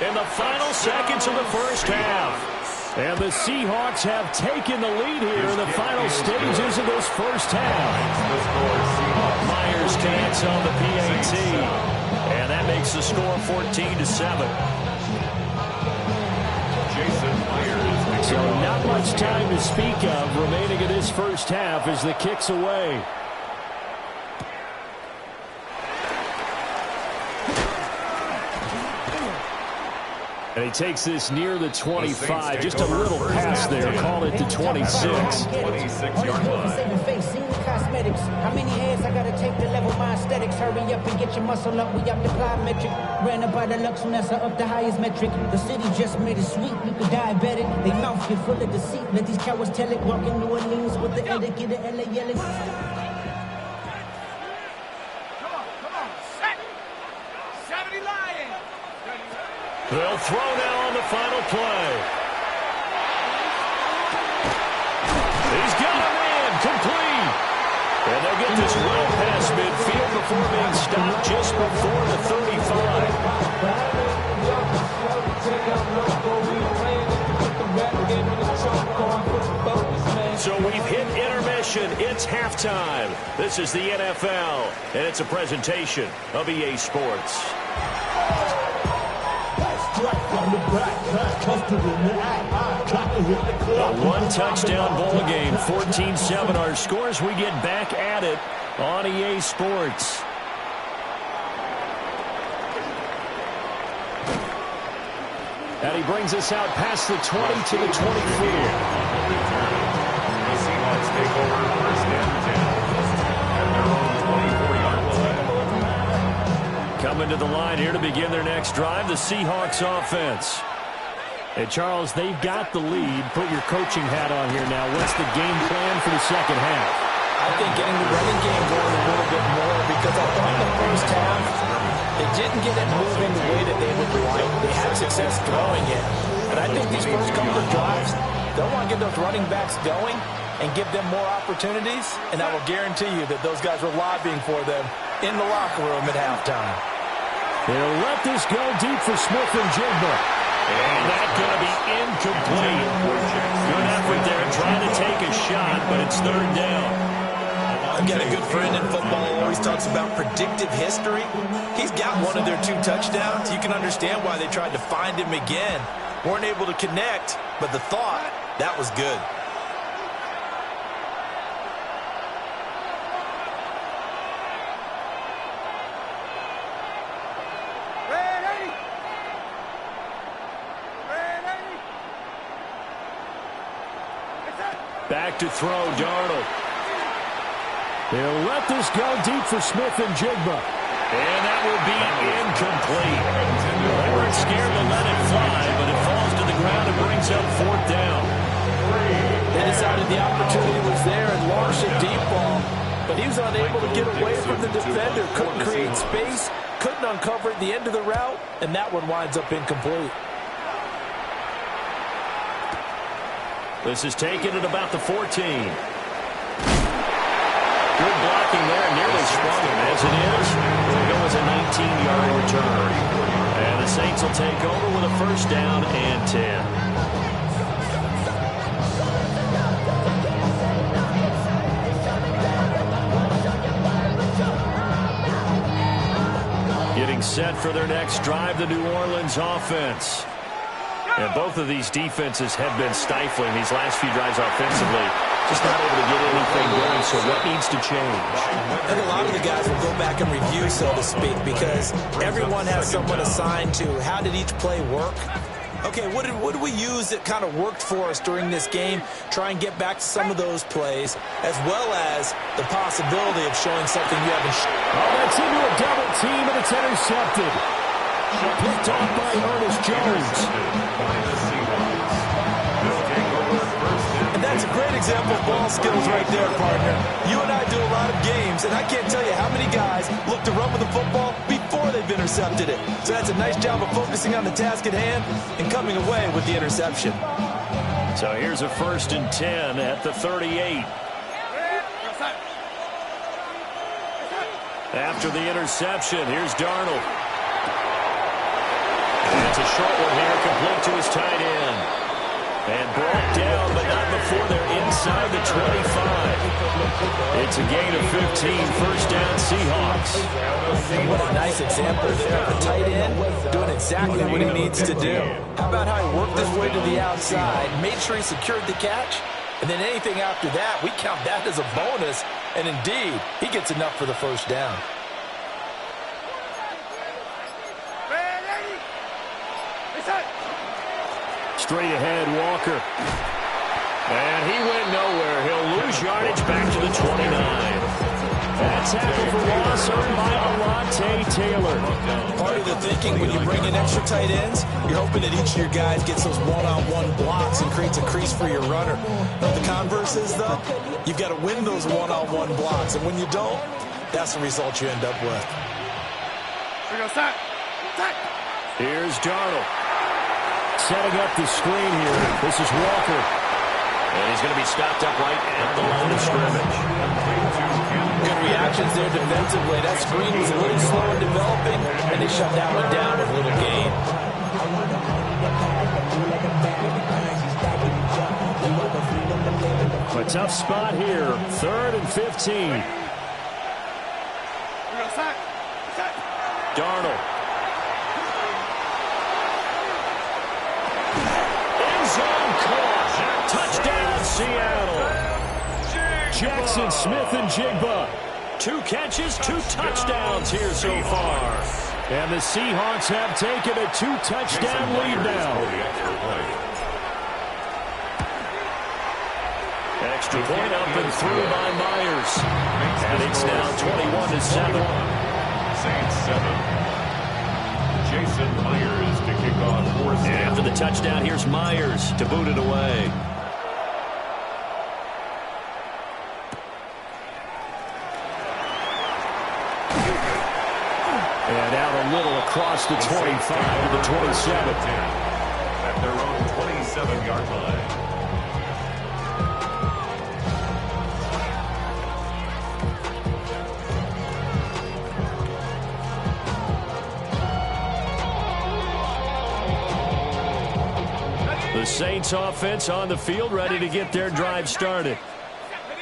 in the final seconds of the first half. And the Seahawks have taken the lead here in the final stages of this first half. Myers connects on the PAT. And that makes the score 14-7. So not much time to speak of remaining in this first half as the kick's away. And he takes this near the 25, just a little past there, call it the 26. 26-yard line. Cosmetics. How many heads I gotta take to level my aesthetics? Hurry up and get your muscle up. We up the plyometric. Ran up by the Lux Nessa up the highest metric. The city just made it sweet. You could diabetic. They mouth get full of deceit. Let these cowards tell it. Walk in New Orleans with the etiquette of LA yelling. Come on, set. 70 Lions. They'll throw now on the final play. He's got him in, complete. And they'll get this well past midfield before being stopped just before the 35. So we've hit intermission. It's halftime. This is the NFL, and it's a presentation of EA Sports. A one-touchdown ball game, 14-7 our scores. We get back at it on EA Sports. And he brings us out past the 20 to the 24. The Seahawks take over first and 10 at their own 24-yard line. Coming to the line here to begin their next drive, the Seahawks offense. Hey, Charles, they've got the lead. Put your coaching hat on here now. What's the game plan for the second half? I think getting the running game going a little bit more because I thought in the first half they didn't get it moving the way that they would like. They had success throwing it. And I think these first couple of drives, they'll want to get those running backs going and give them more opportunities. And I will guarantee you that those guys were lobbying for them in the locker room at halftime. They'll let this go deep for Smith and Jigba. And that's going to be incomplete. Good effort there trying to take a shot, but it's third down. I've got a good friend in football who always talks about predictive history. He's got one of their 2 touchdowns. You can understand why they tried to find him again. Weren't able to connect, but the thought, that was good. Back to throw, Darnold. They'll let this go deep for Smith and Jigba. And that will be incomplete. scared to let it fly, but it falls to the ground and brings up 4th down. They decided the opportunity was there and launched a deep ball, but he was unable to get away from the defender. Couldn't create space, couldn't uncover at the end of the route, and that one winds up incomplete. This is taken at about the 14. Good blocking there, nearly sprung him. As it is, it'll go as a 19-yard return. And the Saints will take over with a 1st down and 10. Getting set for their next drive, the New Orleans offense. And both of these defenses have been stifling these last few drives offensively. Just not able to get anything going, so what needs to change? And a lot of the guys will go back and review, so to speak, because everyone has someone assigned to how did each play work. Okay, what did we use that kind of worked for us during this game? Try and get back to some of those plays, as well as the possibility of showing something you haven't shown. Oh, that's into a double team, and it's intercepted. Picked off by Ernest Jones. And that's a great example of ball skills right there, partner. You and I do a lot of games, and I can't tell you how many guys look to run with the football before they've intercepted it. So that's a nice job of focusing on the task at hand and coming away with the interception. So here's a 1st and 10 at the 38. After the interception, here's Darnold. And it's a short one here, complete to his tight end. And brought down, but not before they're inside the 25. It's a gain of 15, 1st down Seahawks. What a nice example there of a tight end doing exactly what he needs to do. How about how he worked his way to the outside, made sure he secured the catch, and then anything after that, we count that as a bonus. And indeed, he gets enough for the 1st down. Straight ahead, Walker. And he went nowhere. He'll lose yardage back to the 29. That tackle for loss earned by Alontae Taylor. Part of the thinking when you bring in extra tight ends, you're hoping that each of your guys gets those one-on-one blocks and creates a crease for your runner. But the converse is, though, you've got to win those one-on-one blocks. And when you don't, that's the result you end up with. Here's Darnold. Setting up the screen here. This is Walker. And he's going to be stopped up right at the line of scrimmage. Good reactions there defensively. That screen was a little slow in developing, and they shut that one down with a little gain. A tough spot here. 3rd and 15. Darnold. Touchdown, Seattle. Jackson Smith-Njigba. 2 catches, 2 touchdowns here so far. And the Seahawks have taken a 2-touchdown lead now. Extra point up and through by Myers. And it's now 21-7. Saints 7. Jason Myers to kick off 4th down. After the touchdown, here's Myers to boot it away. And out a little across the 25 to the 27. At their own 27-yard line. The Saints offense on the field, ready to get their drive started.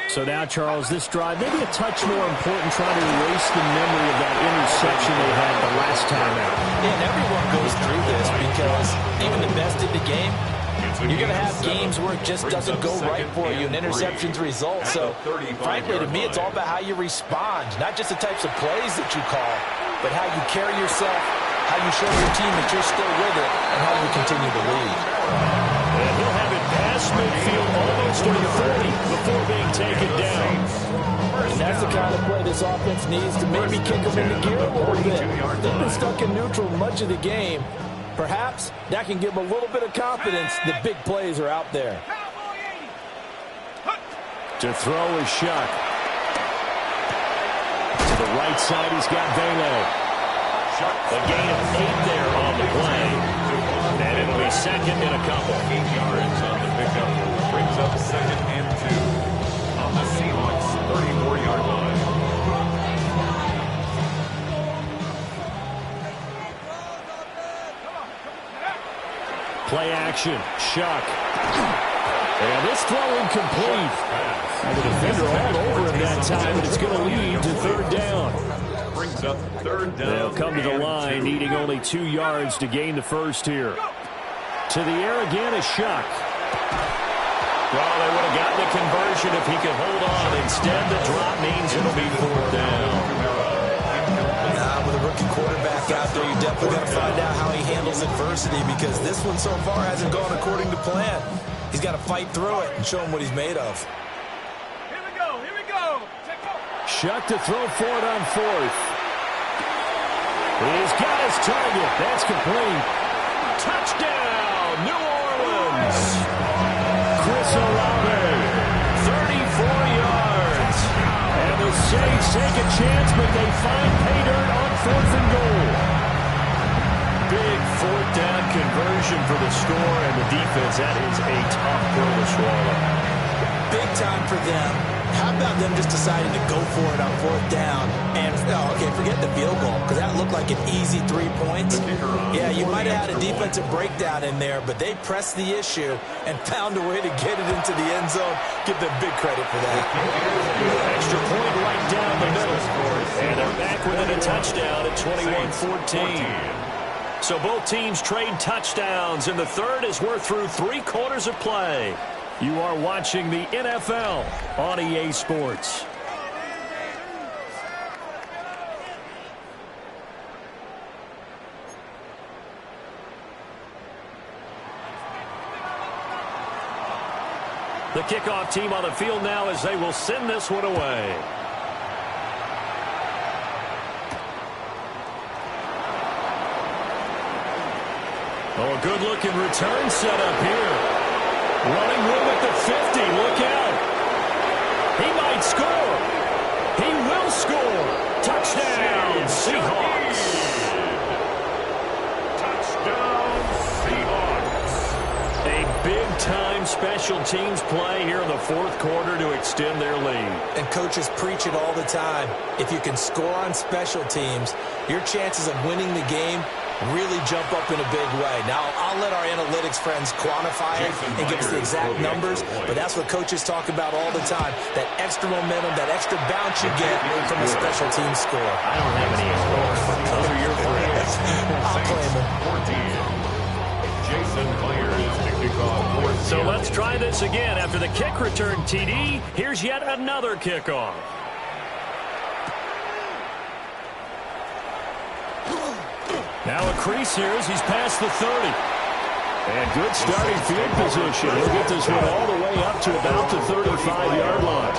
So now, Charles, this drive, maybe a touch more important, trying to erase the memory of that interception they had the last time out. Yeah, and everyone goes through this because even the best in the game, you're going to have games where it just doesn't go right for you, and interceptions result. So, frankly, to me, it's all about how you respond, not just the types of plays that you call, but how you carry yourself, how you show your team that you're still with it, and how you continue to lead. And he'll have it past midfield almost to the 30 before being taken down. And that's the kind of play this offense needs to maybe kick them into gear a little bit. They've been stuck in neutral much of the game. Perhaps that can give him a little bit of confidence that big plays are out there. To throw is Shuck. To the right side, he's got Vele. A gain of 8 there on the play. And it'll be second in a couple. 8 yards on the pickup. Brings up second and 2 on the Seahawks 34-yard line. Play action. Shuck. And this throw incomplete. And the defender all over him that time, and it's going to lead to third down. Brings up third down. They'll come to the line, needing only 2 yards to gain the first here. To the air again is Shuck. Well, they would have gotten the conversion if he could hold on. Instead, the drop means it'll be fourth down. With a rookie quarterback out there, you definitely got to find out how he handles adversity, because this one so far hasn't gone according to plan. He's got to fight through it and show him what he's made of. Here we go. Shuck to throw for it on fourth. He's got his target. That's complete. Touchdown, New Orleans. Chris Olave, 34 yards. And the Saints take a chance, but they find pay dirt on fourth and goal. Big fourth down conversion for the score, and the defense, that is a tough pill to swallow. Big time for them. How about them just deciding to go for it on fourth down? And, okay, forget the field goal, because that looked like an easy 3 points. Yeah, you might have had a defensive breakdown in there, but they pressed the issue and found a way to get it into the end zone. Give them big credit for that. Extra point right down the middle. And they're back within a touchdown at 21-14. So both teams trade touchdowns, and the third as we're through 3/4 of play. You are watching the NFL on EA Sports. The kickoff team on the field now as they will send this one away. Oh, a good-looking return set up here. Running room at the 50. Look out. He might score. He will score. Touchdown, Seahawks. Touchdown, Seahawks. A big-time special teams play here in the fourth quarter to extend their lead. And coaches preach it all the time. If you can score on special teams, your chances of winning the game really jump up in a big way. Now, I'll let our analytics friends quantify it and give us the exact numbers, but that's what coaches talk about all the time, that extra momentum, that extra bounce you get from a special team score. I don't have any scores. Those are your friends. I'll claim them. 14. Jason Myers to kick off fourth. So let's try this again. After the kick return TD, here's yet another kickoff. Now a crease here as he's past the 30. And good starting field position. He'll get this one all the way up to about the 35-yard line.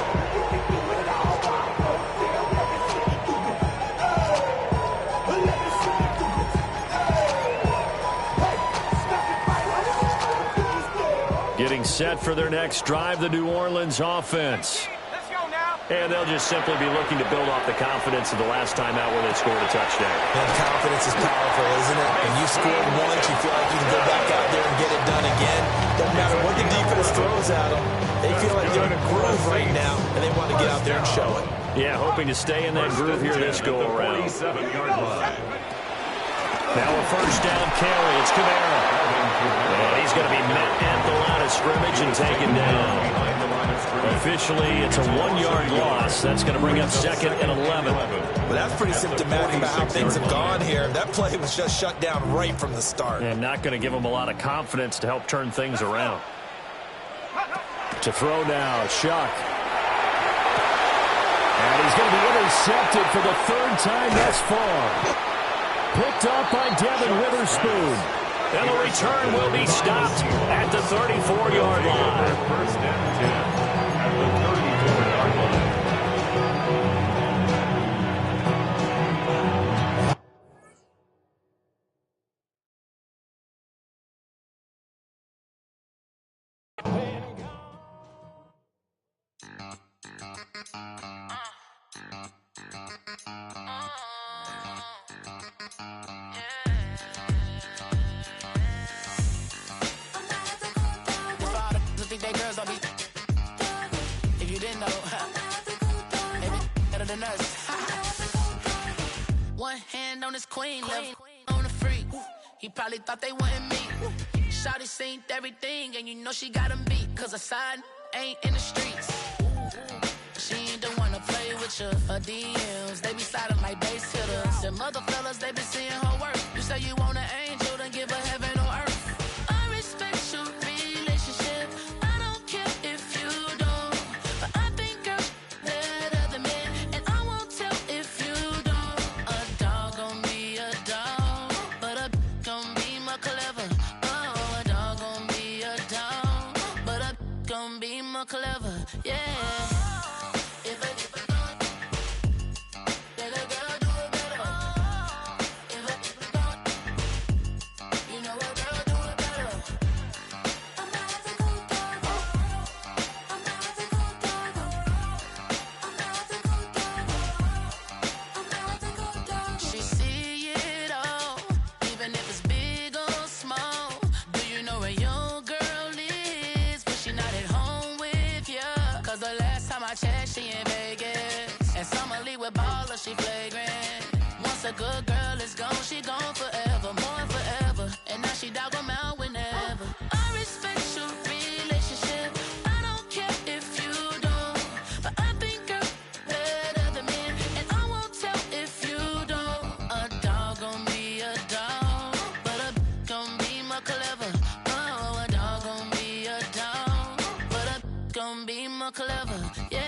Getting set for their next drive, the New Orleans offense. And they'll just simply be looking to build off the confidence of the last time out where they scored a touchdown. And confidence is powerful, isn't it? When you scored once, you feel like you can go back out there and get it done again. Doesn't matter what the defense throws at them. They feel like they're in a groove right now, and they want to get out there and show it. Yeah, hoping to stay in that groove here this go-around. 47-yard line. Now a first down carry. It's Kamara. And he's going to be met at the line of scrimmage and taken down. Officially, it's a 1-yard loss. That's going to bring up second and 11. Well, that's pretty symptomatic about how things have gone here. That play was just shut down right from the start. And not going to give them a lot of confidence to help turn things around. To throw now, Shuck. And he's going to be intercepted for the third time thus far. Picked up by Devin Witherspoon. And the return will be stopped at the 34-yard line. First down 10. Think they girls don't be. If you didn't know, they be better than us. One hand on his queen, left on the freak. He probably thought they wanted me. Shawty seen everything, and you know she got him beat. Cause a side ain't in the streets. She ain't the one to play with you. Her DMs, they be sliding like base hitters. Them other fellas, they be seeing her work. You say you want an angel, then give her heaven on earth. I respect your relationship. I don't care if you don't. But I think girls better than men. And I won't tell if you don't. A dog gon' be a dog. But a gon' be more clever. Oh, a dog gon' be a dog. But a gon' be more clever. Yeah. She in Vegas, and Summer Lee with baller, she flagrant. Once a good girl is gone, she gone forever, more forever. And now she dog 'em out whenever. I respect your relationship. I don't care if you don't, but I think girls better than men, and I won't tell if you don't. A dog gon' be a dog, but a gon' be more clever. Oh, a dog gon' be a dog, but a gon' be more clever. Yeah.